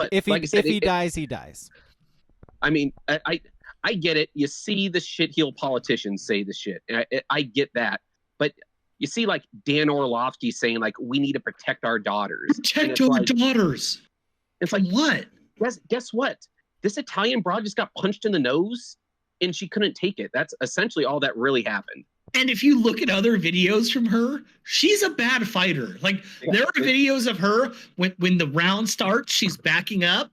dies, he dies. I mean, I get it. You see the shitheel politicians say the shit, and I get that. But you see, like, Dan Orlovsky saying, like, we need to protect our daughters. Protect our daughters. It's like, what? Guess what? This Italian broad just got punched in the nose, and she couldn't take it. That's essentially all that really happened. And if you look at other videos from her, she's a bad fighter. Like, there are videos of her when the round starts, she's backing up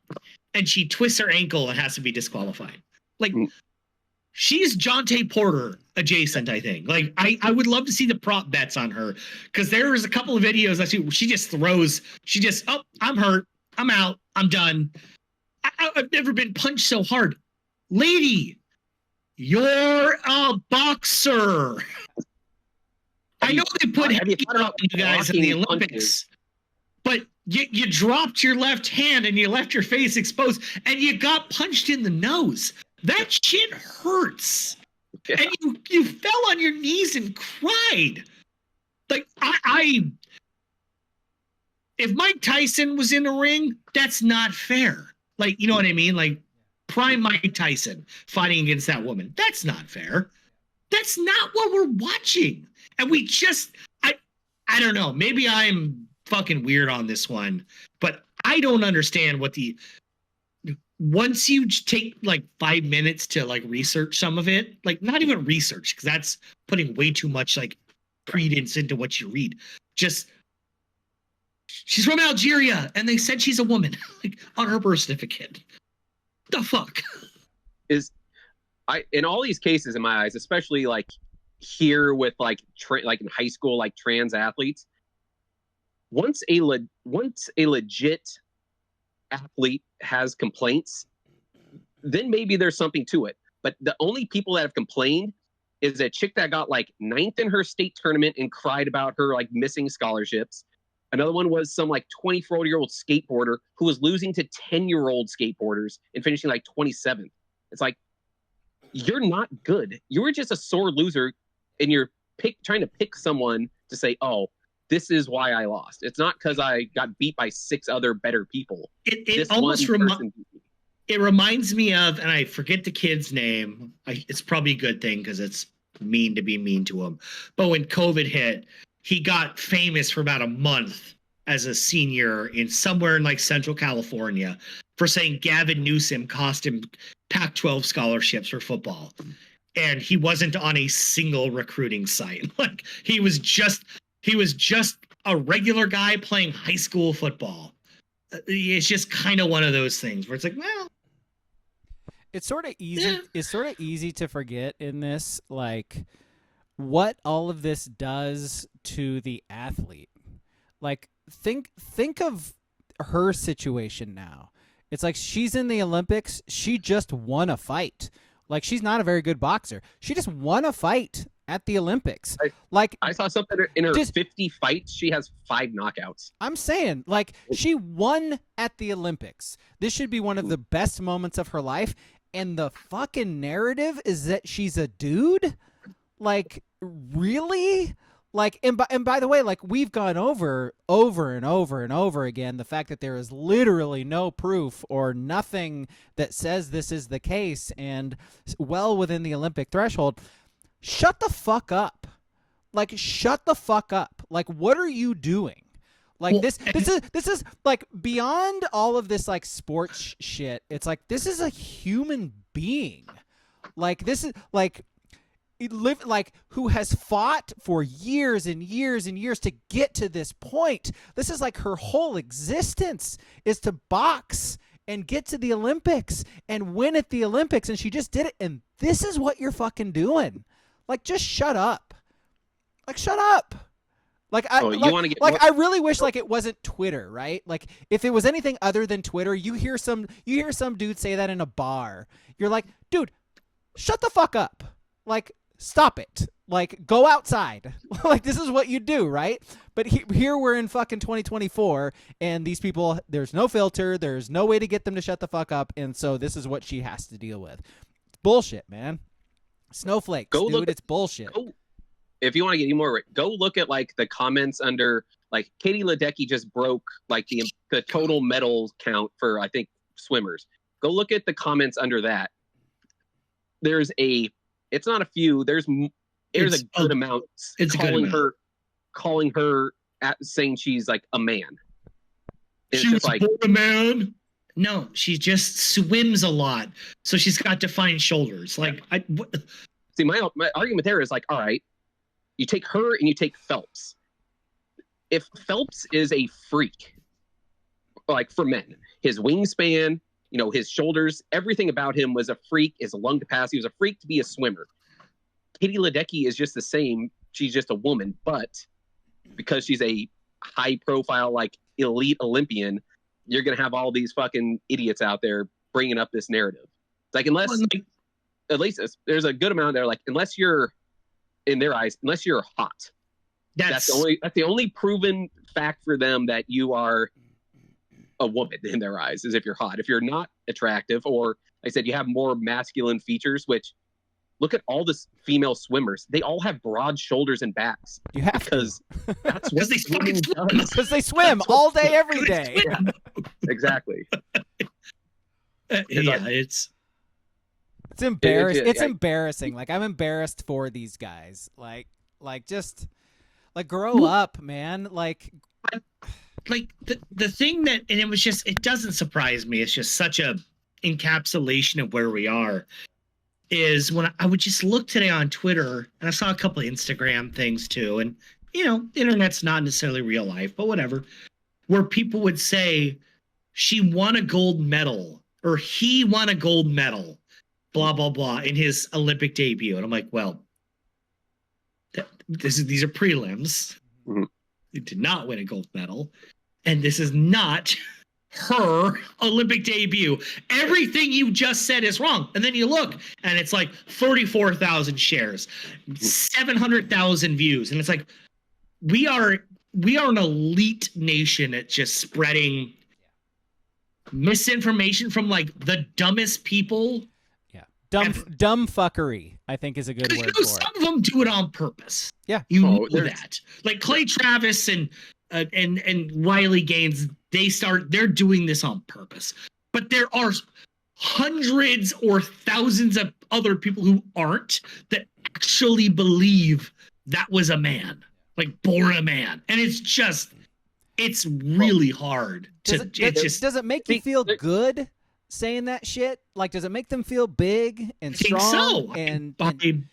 and she twists her ankle and has to be disqualified. Like, she's Jonte Porter adjacent, I think. Like, I would love to see the prop bets on her, because there was a couple of videos that she just throws. Oh, I'm hurt. I'm out. I'm done. I've never been punched so hard. Lady, you're a boxer. I know they put you guys in the Olympics, but you dropped your left hand and you left your face exposed and you got punched in the nose. That shit hurts. Yeah. And you fell on your knees and cried. Like, if Mike Tyson was in the ring, that's not fair. Like, you know what I mean? Like, prime Mike Tyson fighting against that woman. That's not fair. That's not what we're watching. And we just, I don't know. Maybe I'm fucking weird on this one, but I don't understand what once you take, like, 5 minutes to, like, research some of it, like, not even research, because that's putting way too much, like, credence into what you read. Just she's from Algeria, and they said she's a woman like on her birth certificate. The fuck in all these cases, in my eyes, especially like here with like in high school, like trans athletes, once a legit athlete has complaints, then maybe there's something to it. But the only people that have complained is a chick that got like 9th in her state tournament and cried about her like missing scholarships. Another one was some like 24-year-old skateboarder who was losing to 10-year-old skateboarders and finishing like 27th. It's like, you're not good. You were just a sore loser, and you're trying to pick someone to say, oh, this is why I lost. It's not because I got beat by 6 other better people. It almost reminds me of, and I forget the kid's name. It's probably a good thing because it's mean to be mean to him. But when COVID hit, he got famous for about a month as a senior somewhere in like Central California for saying Gavin Newsom cost him Pac-12 scholarships for football. And he wasn't on a single recruiting site. Like he was just a regular guy playing high school football. It's just kind of one of those things where it's like, well, it's sort of easy. Yeah. It's sort of easy to forget in this, like what all of this does to the athlete. Like think of her situation now. It's like she's in the Olympics. She just won a fight. Like she's not a very good boxer. She just won a fight at the Olympics. I saw something in her 50 fights. She has 5 knockouts. I'm saying, like, she won at the Olympics. This should be one of the best moments of her life. And the fucking narrative is that she's a dude. Like, really? Like, and by the way, like, we've gone over and over again the fact that there is literally no proof or nothing that says this is the case and well within the Olympic threshold. Shut the fuck up. Like, shut the fuck up. Like, what are you doing? Like, well, this is like beyond all of this like sports shit. It's like, this is a human being. Like, this is like, who has fought for years and years and years to get to this point. This is like her whole existence is to box and get to the Olympics and win at the Olympics. And she just did it. And this is what you're fucking doing. Like, just shut up. Like, shut up. Like, I really wish like it wasn't Twitter, right? Like, if it was anything other than Twitter, you hear some dude say that in a bar. You're like, dude, shut the fuck up. Like, stop it. Like, go outside. Like, this is what you do, right? But here we're in fucking 2024, and these people, there's no filter. There's no way to get them to shut the fuck up, and so this is what she has to deal with. It's bullshit, man. Snowflakes, dude, it's bullshit. If you want to get any more, go look at like the comments under like Katie Ledecky just broke like the total medal count for I think swimmers. Go look at the comments under that. It's not a few. There's a good amount. It's calling her saying she's like a man. She was like a man. No, she just swims a lot, so she's got defined shoulders. Like, See, my argument there is like, all right, you take her and you take Phelps. If Phelps is a freak, like for men, his wingspan, his shoulders, everything about him was a freak. His lung capacity was a freak to be a swimmer. Katie Ledecky is just the same. She's just a woman, but because she's a high-profile, like elite Olympian, you're gonna have all these fucking idiots out there bringing up this narrative. Like, at least there's a good amount there. Like, unless you're, in their eyes, unless you're hot, that's the only proven fact for them that you are a woman in their eyes, is if you're hot. If you're not attractive, or like I said, you have more masculine features, which look at all the female swimmers. They all have broad shoulders and backs. You have because that's what they fucking swim. Because they swim all day, every day. Yeah, exactly. It's embarrassing. It's embarrassing. Like, I'm embarrassed for these guys. Like just like grow up, man. Like the thing that, and it doesn't surprise me. It's just such a encapsulation of where we are. is when I would just look today on Twitter, and I saw a couple of Instagram things too, and the internet's not necessarily real life, but whatever, where people would say she won a gold medal or he won a gold medal, blah blah blah, in his Olympic debut, and I'm like, well, these are prelims. Mm-hmm. He did not win a gold medal, and this is not her Olympic debut. Everything you just said is wrong. And then you look, and it's like 34,000 shares, 700,000 views, and it's like we are an elite nation at just spreading misinformation from like the dumbest people. Yeah, dumb fuckery, I think, is a good word for it. Some of them do it on purpose. Yeah, you know that. Like Clay Travis and Wiley Gaines, they're doing this on purpose. But there are hundreds or thousands of other people who aren't, that actually believe that was a man, like born a man. And it's really hard to does it make you feel good saying that shit? Like, does it make them feel big and strong? I think so.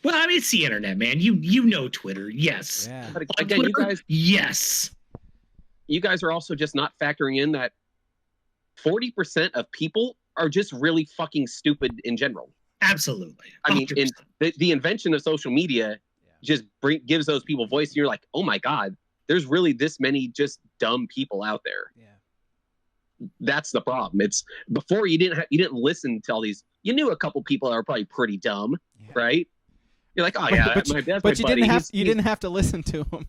Well, I mean, it's the internet, man. You know Twitter, yes. Yeah. But again, Twitter, yes. You guys are also just not factoring in that 40% of people are just really fucking stupid in general. Absolutely. 100%. I mean, the invention of social media just gives those people voice. And you're like, oh my God, there's really this many just dumb people out there. Yeah. That's the problem. It's before you didn't listen to all these. You knew a couple people that are probably pretty dumb, right? You're like, oh yeah, that's my buddy. You didn't have to listen to him.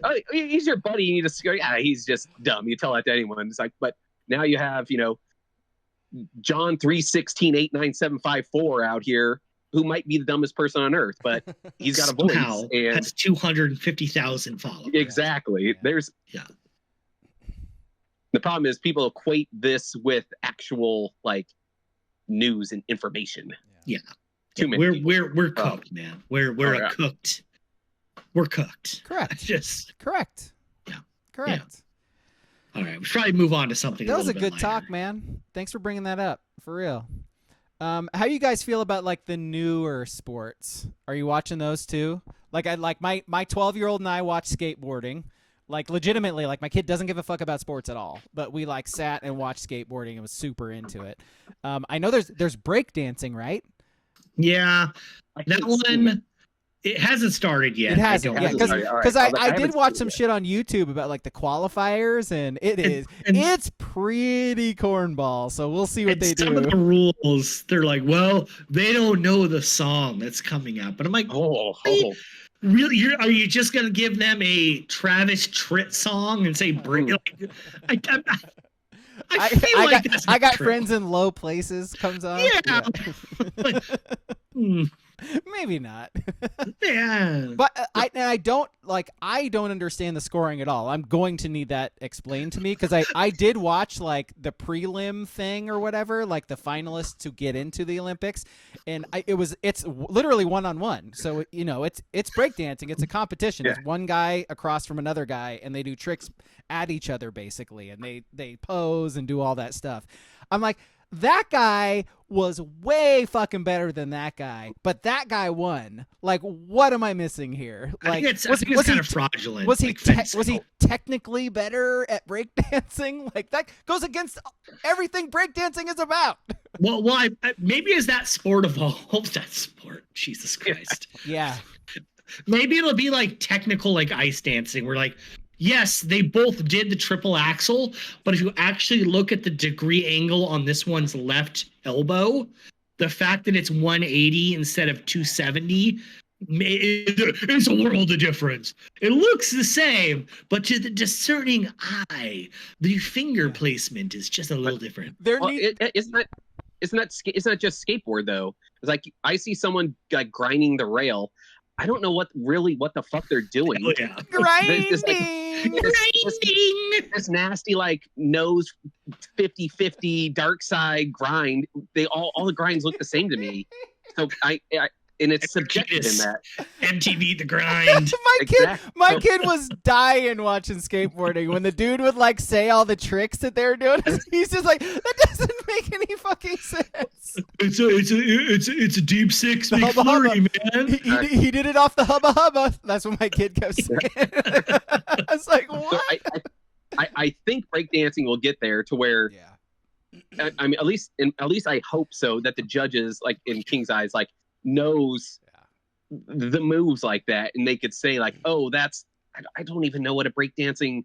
Oh, he's your buddy, and you just go, yeah, he's just dumb. You tell that to anyone. It's like, but now you have, John 3:16,89754 out here, who might be the dumbest person on earth, but he's got a voice and has 250,000 followers. Exactly. Yeah. The problem is people equate this with actual like news and information. Yeah. Too many. We're cooked, man. We're cooked. We're cooked. Correct. Correct. Yeah. Correct. Yeah. All right, we should probably move on to something. That was a good lighter. talk, man. Thanks for bringing that up. For real. How you guys feel about like the newer sports? Are you watching those too? Like my 12-year-old and I watch skateboarding. Like legitimately, like my kid doesn't give a fuck about sports at all, but we like sat and watched skateboarding and was super into it. I know there's breakdancing, right? Yeah, that one. It hasn't started yet. It hasn't, because I did watch some shit on YouTube about like the qualifiers, and it's pretty cornball. So we'll see what they do. Some of the rules, they're like, well, they don't know the song that's coming out, but I'm like, really? Are you just gonna give them a Travis Tritt song and say bring? I feel like I got friends in low places comes on. Yeah. Maybe not. Yeah. But I don't understand the scoring at all. I'm going to need that explained to me, because I did watch like the prelim thing or whatever, like the finalists to get into the Olympics, and it's literally 1-on-1. So it's breakdancing. It's a competition. It's one guy across from another guy, and they do tricks at each other basically, and they pose and do all that stuff. I'm like, that guy was way fucking better than that guy, but that guy won. Like, what am I missing here? Like, I think it's kind of fraudulent. Was he technically better at breakdancing? Like, that goes against everything breakdancing is about. Well, maybe as that sport evolves, that sport, Jesus Christ. Yeah. Maybe it'll be like technical, like ice dancing, where like, yes, they both did the triple axel, but if you actually look at the degree angle on this one's left elbow, the fact that it's 180 instead of 270, it's a world of difference. It looks the same, but to the discerning eye, the finger placement is just a little different. Isn't that just skateboard though? It's like I see someone like grinding the rail. I don't know what the fuck they're doing. Oh, yeah. Grinding. This nasty like nose 50-50 dark side grind. They all the grinds look the same to me. So and it's subjective in that. MTV The Grind. My kid was dying watching skateboarding when the dude would like say all the tricks that they were doing. He's just like, that doesn't make any fucking sense. It's a deep six McFlurry, man. He did it off the hubba hubba. That's what my kid kept saying. I was like, what? So I think breakdancing will get there to where, I mean, at least I hope so, that the judges, like in King's Eyes, like knows the moves like that, and they could say like, oh, that's, I don't even know what a breakdancing.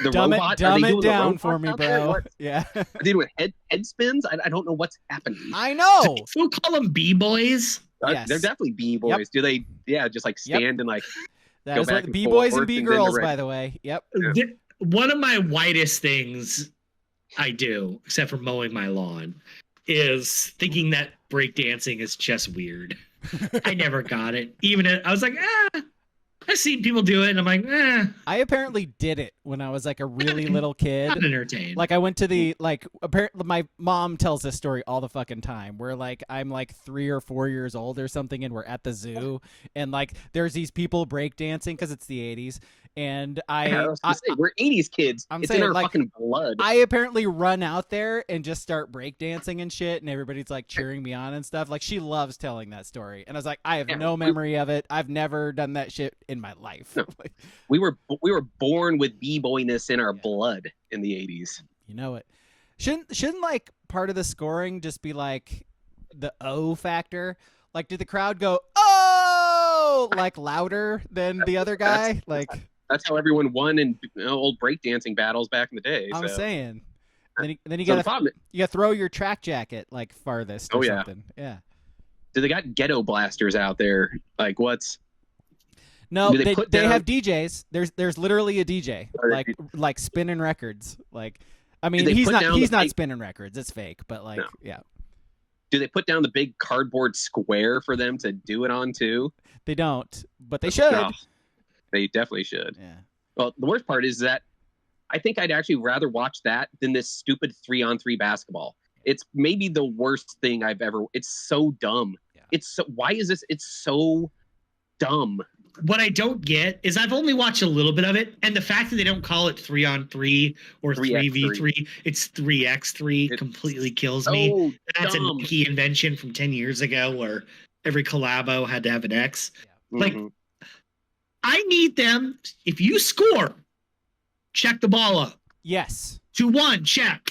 The dumb robot, it down for me, bro. Yeah. Are they doing head spins? I don't know what's happening. I know. Do you call them B-boys? Yes. They're definitely B-boys. Yep. Do they, just like stand and like that go is back what B-boys and B-girls, by the way. Yep. Yeah. One of my widest things I do, except for mowing my lawn, is thinking that breakdancing is just weird. I never got it. I was like, I've seen people do it, and I'm like, I apparently did it when I was like a really little kid. Not entertained. Like I went to the apparently my mom tells this story all the fucking time. Where like I'm like 3 or 4 years old or something, and we're at the zoo, and like there's these people breakdancing because it's the 80s, and we're 80s kids. It's in our fucking blood. I apparently run out there and just start breakdancing and shit, and everybody's like cheering me on and stuff. Like she loves telling that story, and I was like, I have no memory of it. I've never done that shit in my life. No. we were born with b-boyness in our blood in the 80s. You know it. Shouldn't like part of the scoring just be like the O factor? Like, did the crowd go oh like louder than the other guy? That's how everyone won in old breakdancing battles back in the day. I'm saying. Then you gotta throw your track jacket like farthest or something. Yeah. Do they got ghetto blasters out there? Like what's? No, they have DJs. There's literally a DJ like spinning records. Like, I mean, he's not spinning records. It's fake, but like, yeah. Do they put down the big cardboard square for them to do it on too? They don't, but they should. No, they definitely should. Yeah. Well, the worst part is that I think I'd actually rather watch that than this stupid 3-on-3 basketball. It's maybe the worst thing I've ever. It's so dumb. Yeah. Why is this? It's so dumb. What I don't get is I've only watched a little bit of it, and the fact that they don't call it 3-on-3 or 3v3, it's 3x3 completely kills me. That's a Nike invention from 10 years ago where every collabo had to have an X. Yeah. Like, I need them, if you score, check the ball up. Yes. 2-1, check.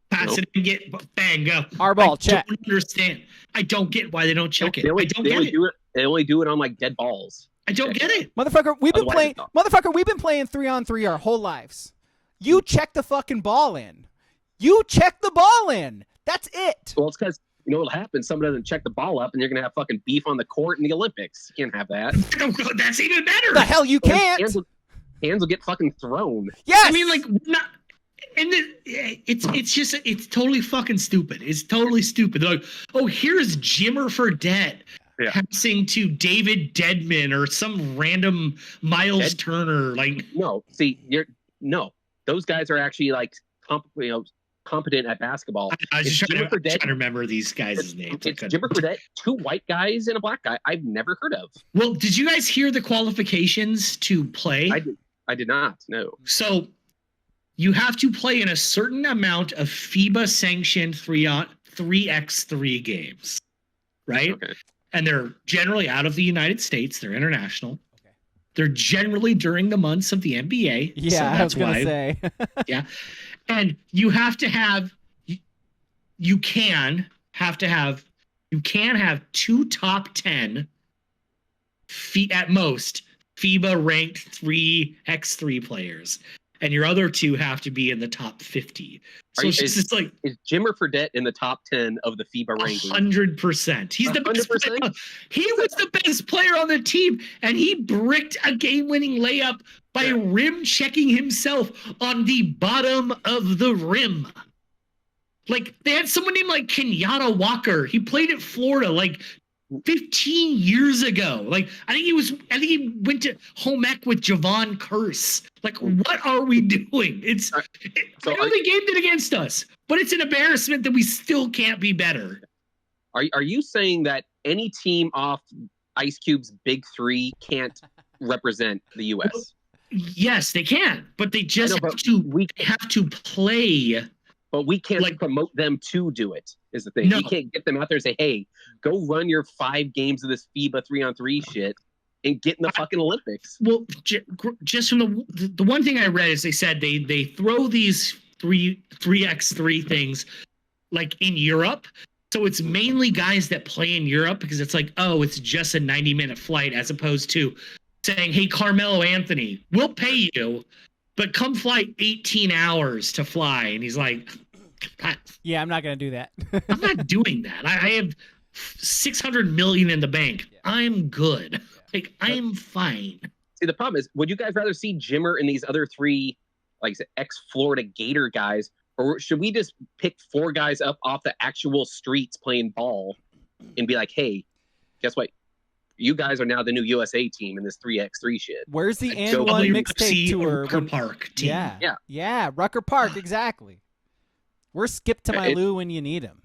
Pass it and get, bang, go. Our ball, check. I don't understand. I don't get why they don't check it. I don't get it. They only do it on like dead balls. I don't get it. Motherfucker, we've been playing 3-on-3 our whole lives. You check the fucking ball in. You check the ball in. That's it. Well, it's because, you know what'll happen? Someone doesn't check the ball up, and you're going to have fucking beef on the court in the Olympics. You can't have that. That's even better. The hell you can't. Hands will get fucking thrown. Yes. I mean, like, not... And it's totally fucking stupid. It's totally stupid. They're like, oh, here's Jimmer Fredette passing to David Deadman or some random Miles Turner. Like, those guys are actually like competent at basketball. I was just trying to remember these guys' names. It's Jimmer Fredette, 2 white guys and a black guy I've never heard of. Well, did you guys hear the qualifications to play? I did not. No. So you have to play in a certain amount of FIBA-sanctioned 3x3 games, right? Okay. And they're generally out of the United States. They're international. Okay. They're generally during the months of the NBA. Yeah, so I was going to say. Yeah. And you have to have, you can have 2 top 10 at most FIBA-ranked 3x3 players. And your other 2 have to be in the top 50. So it's just like, is Jimmer Fredette in the top 10 of the FIBA ranking? 100%. He's the best player. He was the best player on the team, and he bricked a game-winning layup by rim checking himself on the bottom of the rim. Like, they had someone named like Kenyatta Walker. He played at Florida like 15 years ago. Like, I think he went to home ec with Javon Curse. Like, what are we doing? I know they gamed it against us, but it's an embarrassment that we still can't be better. Are you saying that any team off Ice Cube's big three can't represent the U.S. Well, yes, they can, but they just have to play. But we can't promote them to do it, is the thing. No. We can't get them out there and say, hey, go run your 5 games of this FIBA 3-on-3 shit and get in the fucking Olympics. Well, just from the one thing I read is they said they throw these 3x3 things like in Europe. So it's mainly guys that play in Europe because it's like, oh, it's just a 90-minute flight as opposed to saying, hey, Carmelo Anthony, we'll pay you, but come fly 18 hours to fly. And he's like, yeah, I'm not going to do that. I'm not doing that. I have $600 million in the bank. Yeah. I'm good. Like, I'm fine. See, the problem is, would you guys rather see Jimmer and these other 3, like I said, ex-Florida Gator guys, or should we just pick 4 guys up off the actual streets playing ball and be like, hey, guess what? You guys are now the new USA team in this 3x3 shit. Where's the N1 mixtape tour? Rucker Park team. Yeah, Rucker Park, exactly. We're Skip to my Lou when you need him.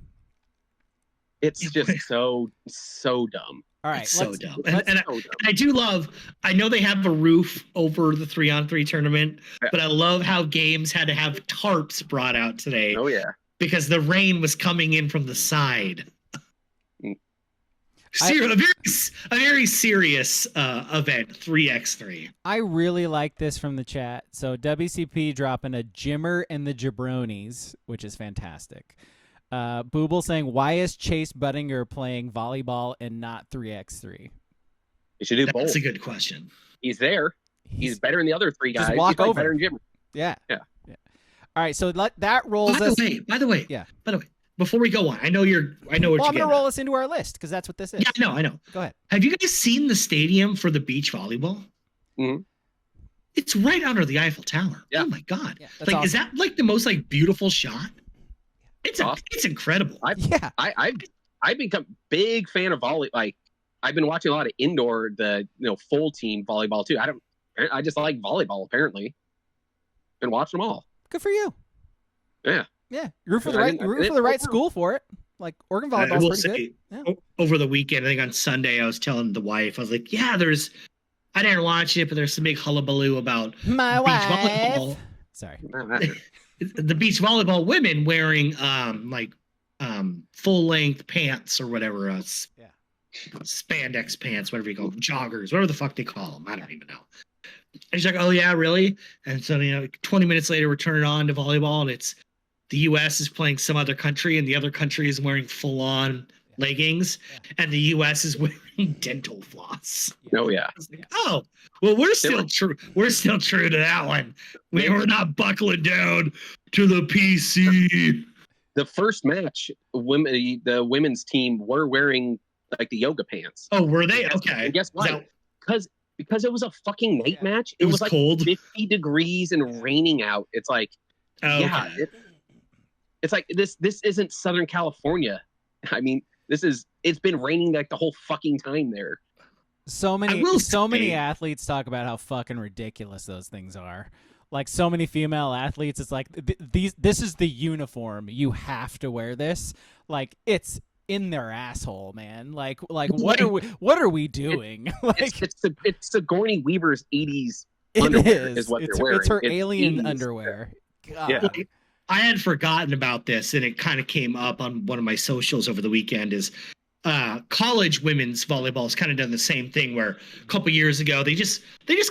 It's just so dumb. All right, it's so dumb. And I do love, I know they have a roof over the 3-on-3 tournament, but I love how games had to have tarps brought out today. Oh, yeah. Because the rain was coming in from the side. A very serious event, 3x3. I really like this from the chat. So WCP dropping a Jimmer and the Jabronis, which is fantastic. Booble saying, why is Chase Buttinger playing volleyball and not 3x3? He should do both. That's a good question. He's there. He's better than the other 3 guys. Just walk He's over. Better than Jimmer. Yeah. All right, so that rolls By the way, before we go on, I know what you're I'm going to roll us into our list because that's what this is. Yeah, I know. Go ahead. Have you guys seen the stadium for the beach volleyball? Mm-hmm. It's right under the Eiffel Tower. Yeah. Oh my God. Yeah, awesome. Is that like the most beautiful shot? It's awesome. It's incredible. I've become a big fan of volley. Like, I've been watching a lot of indoor, full team volleyball too. I just like volleyball apparently. Been watching them all. Good for you. Yeah. Yeah, you're for the right school for it. Like Oregon volleyball's pretty good. Yeah. Over the weekend, I think on Sunday, I was telling the wife, I was like, "Yeah, I didn't watch it, but there's some big hullabaloo about my wife. Volleyball. Sorry, the beach volleyball women wearing full length pants or whatever spandex pants, whatever you call them, joggers, whatever the fuck they call them. I don't even know." And she's like, "Oh yeah, really?" And so 20 minutes later, we're turning on to volleyball, and it's the U.S. is playing some other country, and the other country is wearing full-on leggings, and the U.S. is wearing dental floss. Oh yeah. Like, oh, well, we're still true. We're still true to that one. We're not buckling down to the PC. The first match, the women's team were wearing like the yoga pants. Oh, were they? Okay. And guess what? Because it was a fucking night match. It was like cold, 50 degrees and raining out. It's like, it's like this isn't Southern California. I mean, it's been raining like the whole fucking time there. So many athletes talk about how fucking ridiculous those things are. Like so many female athletes, it's like this is the uniform. You have to wear this. Like it's in their asshole, man. Like what are we doing? It's Sigourney Weaver's 80s underwear is what they're wearing. It's her alien underwear. God. Yeah. I had forgotten about this, and it kind of came up on one of my socials over the weekend. Is college women's volleyball has kind of done the same thing, where a couple years ago they just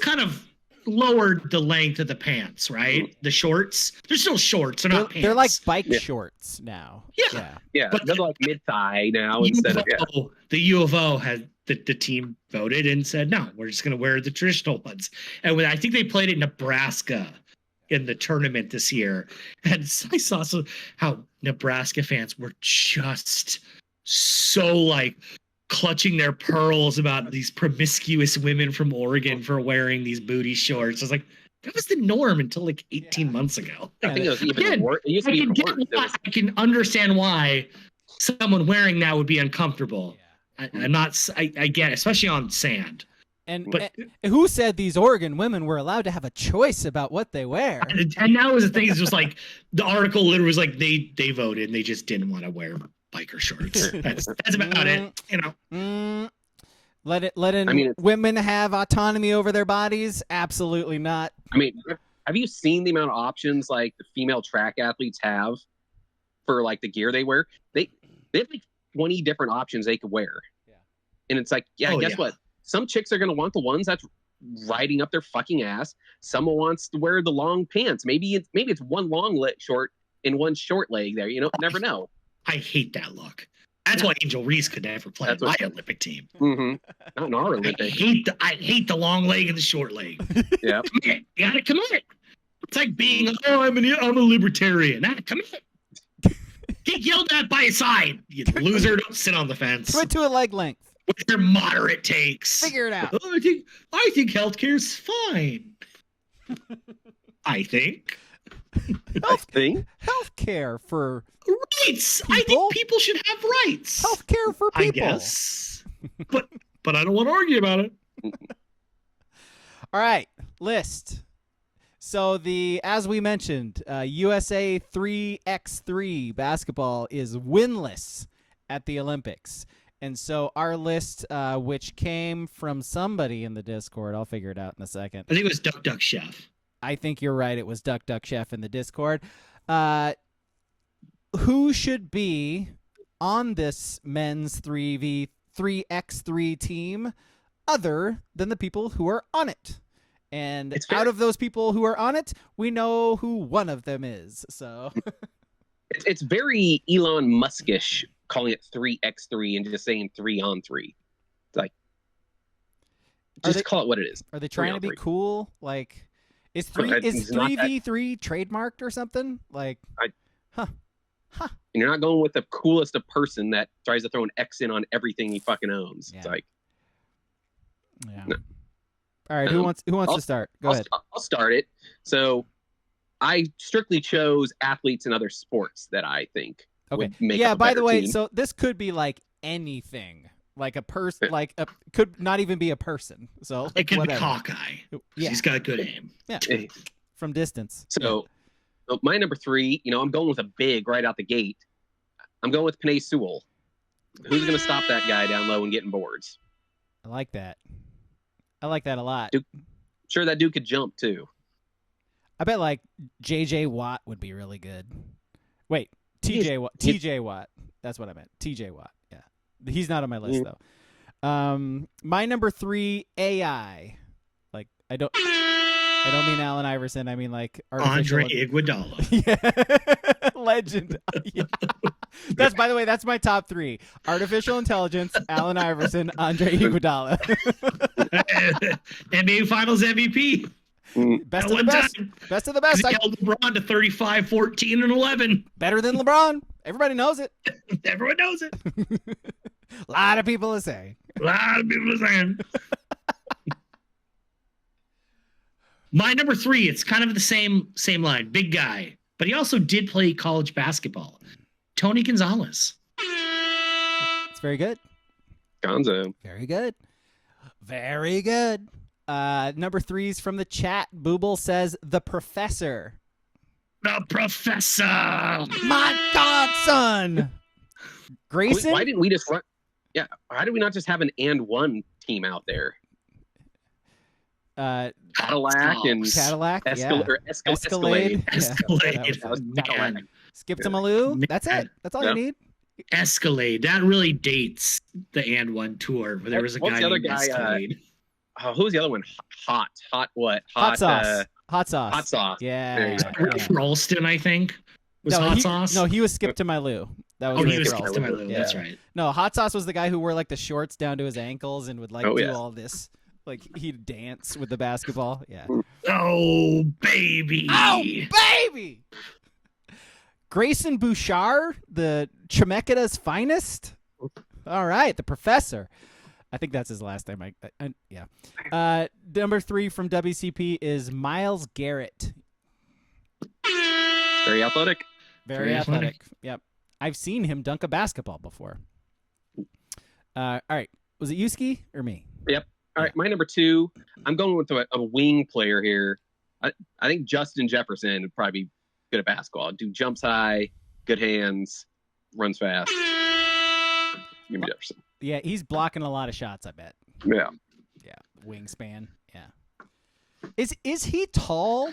kind of lowered the length of the pants, right? The shorts, they're still shorts, they're not pants. They're like bike shorts now. Yeah. But they're like mid thigh now instead of the U of O had the team voted and said no, we're just going to wear the traditional ones. And I think they played at Nebraska in the tournament this year, and I saw how Nebraska fans were just so clutching their pearls about these promiscuous women from Oregon for wearing these booty shorts. I was like, that was the norm until 18 months ago. I think it was even worse. It used to be even worse. I can understand why someone wearing that would be uncomfortable. I get it, especially on sand. And who said these Oregon women were allowed to have a choice about what they wear? And that was the thing. It's just the article literally was like they voted and they just didn't want to wear biker shorts. That's about it. You know. Letting women have autonomy over their bodies? Absolutely not. I mean, have you seen the amount of options like the female track athletes have for like the gear they wear? They have like 20 different options they could wear. Yeah. And it's like, guess what? Some chicks are gonna want the ones that's riding up their fucking ass. Someone wants to wear the long pants. Maybe it's one long leg short and one short leg there. You know, never know. I hate that look. That's why Angel Reese could never play on my Olympic team. Mm-hmm. Not in our Olympic. I hate the long leg and the short leg. Yeah, you gotta commit. It's like being, I'm a libertarian. Commit. Get yelled at by a side. You loser, don't sit on the fence. Put to a leg length. With your moderate takes. Figure it out. I think healthcare's fine. I think. Healthcare for rights. People? I think people should have rights. Healthcare for people. I guess. But I don't want to argue about it. All right, list. So as we mentioned, USA 3x3 basketball is winless at the Olympics. And so our list, which came from somebody in the Discord, I'll figure it out in a second. I think it was Duck Duck Chef. I think you're right. It was Duck Duck Chef in the Discord. Who should be on this men's 3x3 team other than the people who are on it? And out of those people who are on it, we know who one of them is. So it's very Elon Muskish calling it 3x3 and just saying 3-on-3. It's like, just call it what it is. Are they trying to be cool? Like, is 3v3 trademarked or something? Like, And you're not going with the coolest of person that tries to throw an X in on everything he fucking owns. Yeah. It's like, no. All right, who wants to start? Go ahead. I'll start it. So, I strictly chose athletes in other sports that I think would make up a by the way, team. so this could be like anything, like a person, could not even be a person. So like, it could whatever. be Hawkeye. Yeah, he's got good aim. Yeah, from distance. So my number 3, I'm going with a big right out the gate. I'm going with Penei Sewell. Who's going to stop that guy down low and getting boards? I like that. I like that a lot. Sure, that dude could jump too. I bet like J.J. Watt would be really good. Wait, T.J. Watt. That's what I meant. T.J. Watt. Yeah, he's not on my list though. My number 3, AI. Like I don't mean Allen Iverson. I mean like Andre Iguodala. Yeah, legend. Yeah. By the way, that's my top 3: artificial intelligence, Allen Iverson, Andre Iguodala. NBA Finals MVP. Best of the best. Best of the best. He held LeBron to 35, 14, and 11. Better than LeBron. Everybody knows it. Everyone knows it. A lot of people are saying. My number 3, it's kind of the same line. Big guy. But he also did play college basketball. Tony Gonzalez. It's very good. Gonzo. Very good. Very good. Number 3's from the chat. Booble says, the professor. The professor. My godson. Grayson? Why didn't we just run? Yeah. Why did we not just have an and one team out there? Cadillac and Escalade. Escalade. Skip to Malou. That's it. That's all you need. Escalade. That really dates the and one tour where there was a guy named Escalade. Who was the other one? Hot what? Hot sauce. Hot sauce. Yeah. Rick Ralston, I think. Hot sauce? No, he was Skip to My Lou. That was he was Skip to My Lou. Yeah. That's right. No, Hot Sauce was the guy who wore like the shorts down to his ankles and would like do all this. Like he'd dance with the basketball. Yeah. Oh baby. Oh baby. Grayson Bouchard, the Chemeketa's finest. All right, the professor. I think that's his last name. Yeah. Number 3 from WCP is Myles Garrett. Very athletic. Very athletic. Yep. I've seen him dunk a basketball before. All right. Was it Yuski or me? Yep. All right. My number 2, I'm going with a wing player here. I think Justin Jefferson would probably be good at basketball. Dude jumps high, good hands, runs fast. Give me Jefferson. Yeah, he's blocking a lot of shots, I bet. Yeah. Yeah, wingspan. Yeah. Is he tall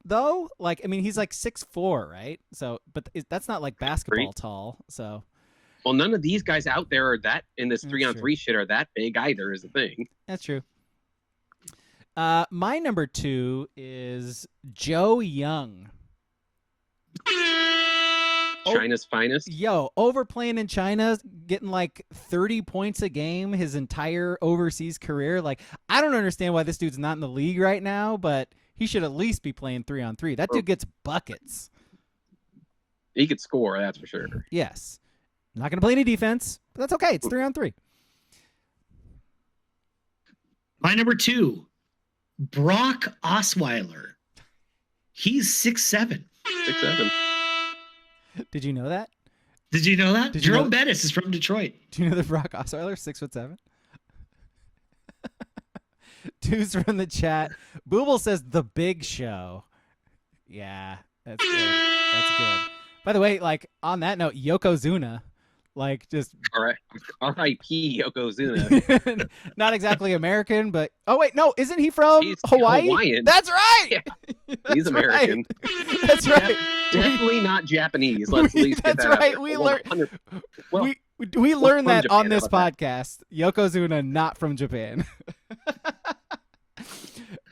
though? Like, I mean, he's like 6'4", right? So, but that's not like basketball tall. So. Well, none of these guys out there are that in this 3-on-3 shit are that big either. Is the thing. That's true. My number 2 is Joe Young. China's finest. Yo, overplaying in China, getting like 30 points a game his entire overseas career. Like, I don't understand why this dude's not in the league right now, but he should at least be playing 3-on-3. That dude gets buckets. He could score, that's for sure. Yes. Not going to play any defense, but that's okay. It's 3-on-3. My number 2, Brock Osweiler. He's 6'7". 6'7". Did you know that? Did you know that? Jerome Bettis is from Detroit. Do you know that Brock Osweiler is 6'7"? Two's from the chat. Booble says The Big Show. Yeah, that's good. That's good. By the way, like on that note, Yokozuna, like just all right. R.I.P. Yokozuna. Not exactly American, but oh wait, no, isn't he from He's Hawaii? Hawaiian. That's right. Yeah. He's American. Right. That's right. Definitely not Japanese. Let's at least get That's that right. out We there. learned. Well, we learned that Japan, on this how about podcast. Yokozuna, not from Japan.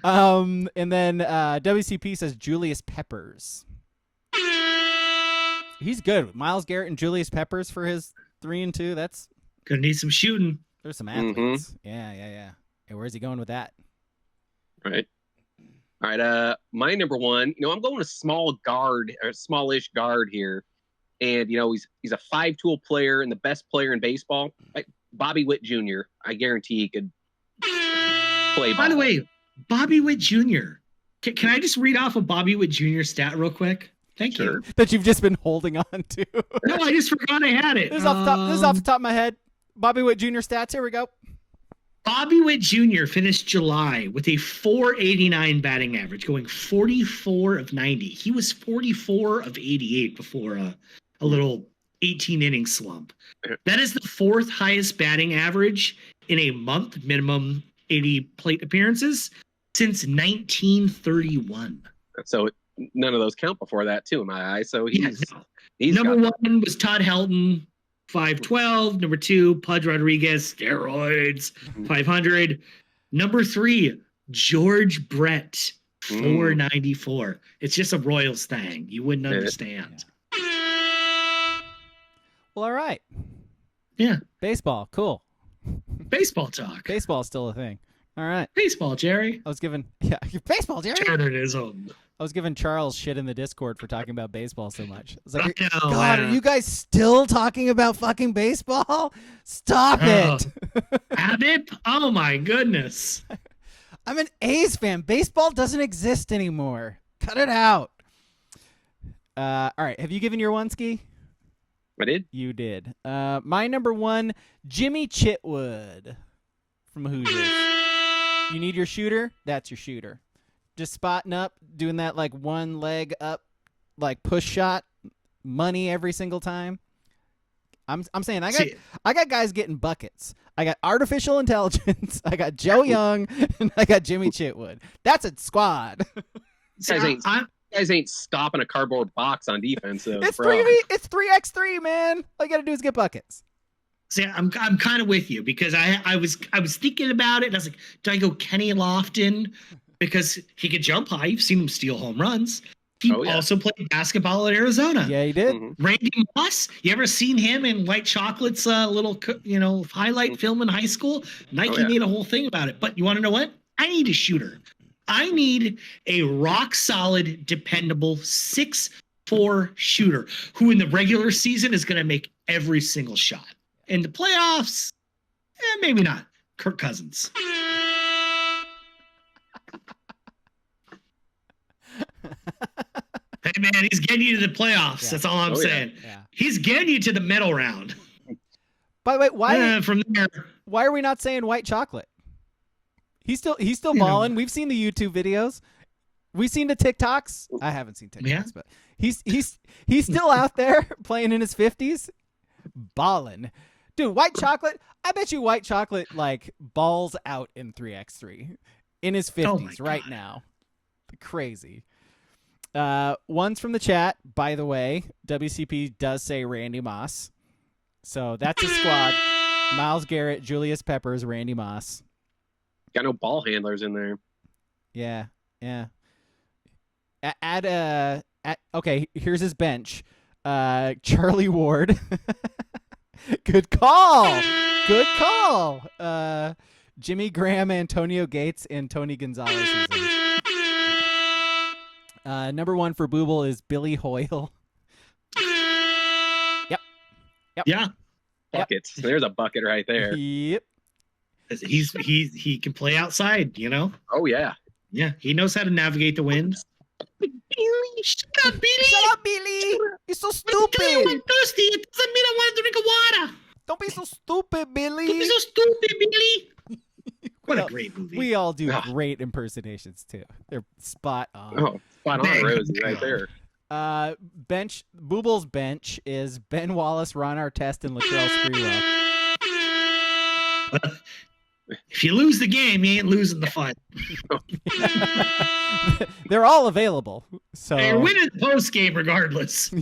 And then WCP says Julius Peppers. He's good. Myles Garrett and Julius Peppers for his 3-2. That's gonna need some shooting. There's some athletes. Yeah. Hey, where's he going with that? Right. All right. My number 1. I'm going a small guard or smallish guard here, and he's a 5-tool player and the best player in baseball. Like Bobby Witt Jr. I guarantee he could play ball. By the way, Bobby Witt Jr. Can I just read off a Bobby Witt Jr. stat real quick? Thank you. That you've just been holding on to. No, I just forgot I had it. This is off the top of my head. Bobby Witt Jr. stats. Here we go. Bobby Witt Jr. finished July with a .489 batting average, going 44 of 90. He was 44 of 88 before a little 18-inning slump. That is the 4th highest batting average in a month, minimum 80 plate appearances, since 1931. So none of those count before that, too, in my eyes. So he's number 1 was Todd Helton, 512. Number 2, Pudge Rodriguez, steroids, 500. Number 3, George Brett, 494. It's just a Royals thing. You wouldn't understand. Well, all right. Yeah. Baseball, cool. Baseball talk. Baseball's still a thing. All right. Baseball, Jerry. I was giving baseball, Jerry. Turnerism. I was giving Charles shit in the Discord for talking about baseball so much. I was like, God, are you guys still talking about fucking baseball? Stop it. Abbott? Oh my goodness. I'm an A's fan. Baseball doesn't exist anymore. Cut it out. All right. Have you given your one, Ski? I did. You did. My number 1, Jimmy Chitwood from Hoosiers. You need your shooter? That's your shooter. Just spotting up, doing that like one leg up, like push shot, money every single time. I'm saying I got guys getting buckets. I got artificial intelligence. I got Joe Young, and I got Jimmy Chitwood. That's a squad. Guys ain't stopping a cardboard box on defense. It's 3x3, man. All you gotta do is get buckets. See, I'm kind of with you because I was thinking about it and I was like, do I go Kenny Lofton because he could jump high? You've seen him steal home runs. He also played basketball at Arizona. Yeah, he did. Mm-hmm. Randy Moss, you ever seen him in White Chocolate's little highlight film in high school? Nike made a whole thing about it. But you want to know what? I need a shooter. I need a rock solid, dependable 6'4" shooter who in the regular season is going to make every single shot. In the playoffs, maybe not. Kirk Cousins. Hey, man, he's getting you to the playoffs. Yeah. That's all I'm saying. Yeah. He's getting you to the middle round. By the way, from there, why are we not saying white chocolate? He's still balling. We've seen the YouTube videos. We've seen the TikToks. I haven't seen TikToks, but he's still out there playing in his 50s, balling. Dude, white chocolate. I bet you white chocolate like balls out in 3x3 in his 50s right now. Crazy. One's from the chat, by the way. WCP does say Randy Moss. So that's a squad. Myles Garrett, Julius Peppers, Randy Moss. Got no ball handlers in there. Yeah. Okay, here's his bench. Charlie Ward. Good call. Jimmy Graham, Antonio Gates, and Tony Gonzalez. Number 1 for Booble is Billy Hoyle. Yep. Yeah. Buckets. Yep. There's a bucket right there. Yep. He can play outside, you know? Oh, yeah. Yeah, he knows how to navigate the winds. Billy, shut up, Billy! Shut up, Billy! You're so stupid! I'm thirsty. It doesn't mean I want to drink water. Don't be so stupid, Billy! Don't be so stupid, Billy! What a great movie. We all do great impersonations, too. They're spot on. Oh, spot on, Rosie, right there. Booble's bench is Ben Wallace, Ron Artest, and Latrell Sprewell. If you lose the game, you ain't losing the fun. They're all available. So you're winning the post game regardless.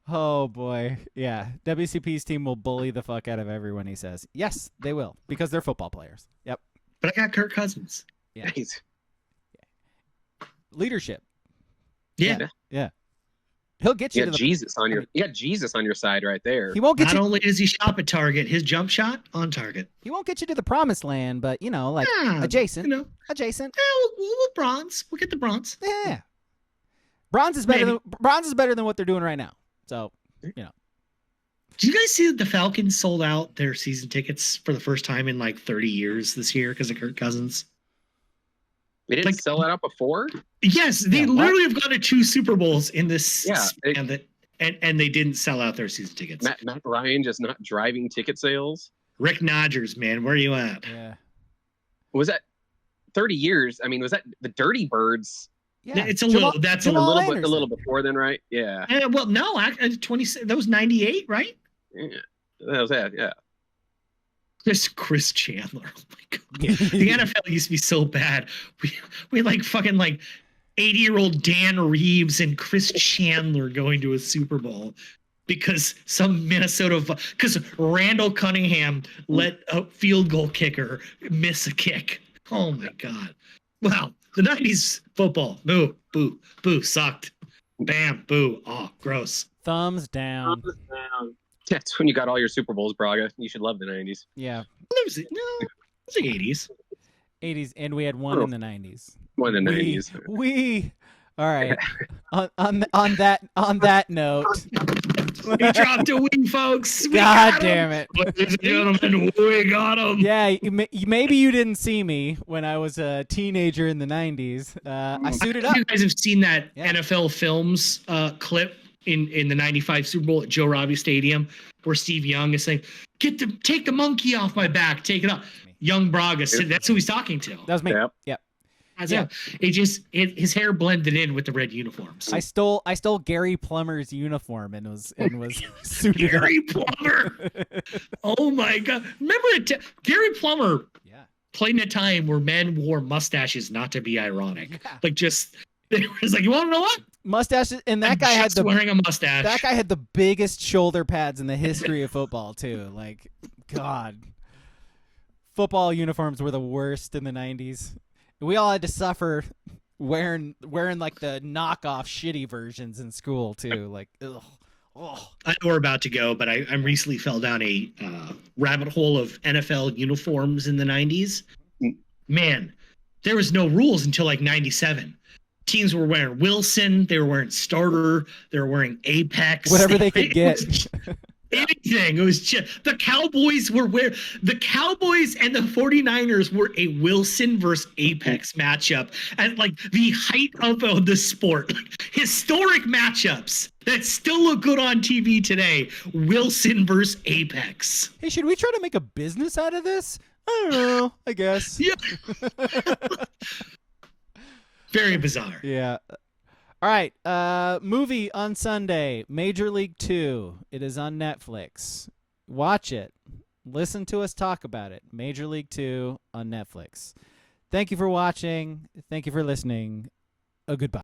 Oh boy. Yeah. WCP's team will bully the fuck out of everyone, he says. Yes, they will, because they're football players. Yep. But I got Kirk Cousins. Yeah. Leadership. Yeah. He'll get you to Jesus on your you got Jesus on your side right there. He won't get Not only does he shop at Target, his jump shot on target. He won't get you to the promised land, but adjacent. Adjacent. Yeah, we'll bronze. We'll get the bronze. Yeah. Bronze is better than what they're doing right now. So, Did you guys see that the Falcons sold out their season tickets for the first time in like 30 years this year because of Kirk Cousins? They didn't sell that out before? Yes, they literally have gone to 2 Super Bowls in this span and they didn't sell out their season tickets. Matt Ryan just not driving ticket sales? Rick Nodgers, man, where are you at? Yeah. Was that 30 years? I mean, was that the Dirty Birds? Yeah. It's a little before then, right? Yeah. Well, no, 20 that was 98, right? Yeah. That was that, yeah. Chris Chandler. Oh my God. The NFL used to be so bad. We like fucking like 80-year-old Dan Reeves and Chris Chandler going to a Super Bowl because some because Randall Cunningham let a field goal kicker miss a kick. Oh my God. Well, the 90s football. Boo, sucked. Bam, boo. Oh, gross. Thumbs down. That's when you got all your Super Bowls, Braga. You should love the 90s. Yeah. It was the 80s. 80s, and we had one in the 90s. One in the 90s. All right. on that note. We dropped a win, folks. God damn it. Ladies and gentlemen, we got him. Yeah, maybe you didn't see me when I was a teenager in the 90s. I suited up. You guys have seen that NFL Films clip in the 95 Super Bowl at Joe Robbie Stadium where Steve Young is saying, take the monkey off my back, take it off. Young Braga, that's who he's talking to. That was me. Yep. Yeah. His hair blended in with the red uniforms. I stole Gary Plummer's uniform and was suited Gary Plummer. Oh my God. Remember Gary Plummer played in a time where men wore mustaches not to be ironic. Yeah. Like it was like, you want to know what? Mustaches, and that guy had wearing a mustache. That guy had the biggest shoulder pads in the history of football too. Like, God. Football uniforms were the worst in the 90s. We all had to suffer wearing like the knockoff shitty versions in school too. Like, ugh. Oh. I know we're about to go, but I recently fell down a rabbit hole of NFL uniforms in the 90s. Man, there was no rules until like 97. Teams were wearing Wilson, they were wearing Starter, they were wearing Apex. Whatever they could get. Anything. It was just the Cowboys and the 49ers were a Wilson versus Apex matchup at like the height of the sport. Like, historic matchups that still look good on TV today. Wilson versus Apex. Hey, should we try to make a business out of this? I don't know. I guess. Yeah. Very bizarre. Yeah. All right. Movie on Sunday, Major League 2. It is on Netflix. Watch it. Listen to us talk about it. Major League 2 on Netflix. Thank you for watching. Thank you for listening. Goodbye.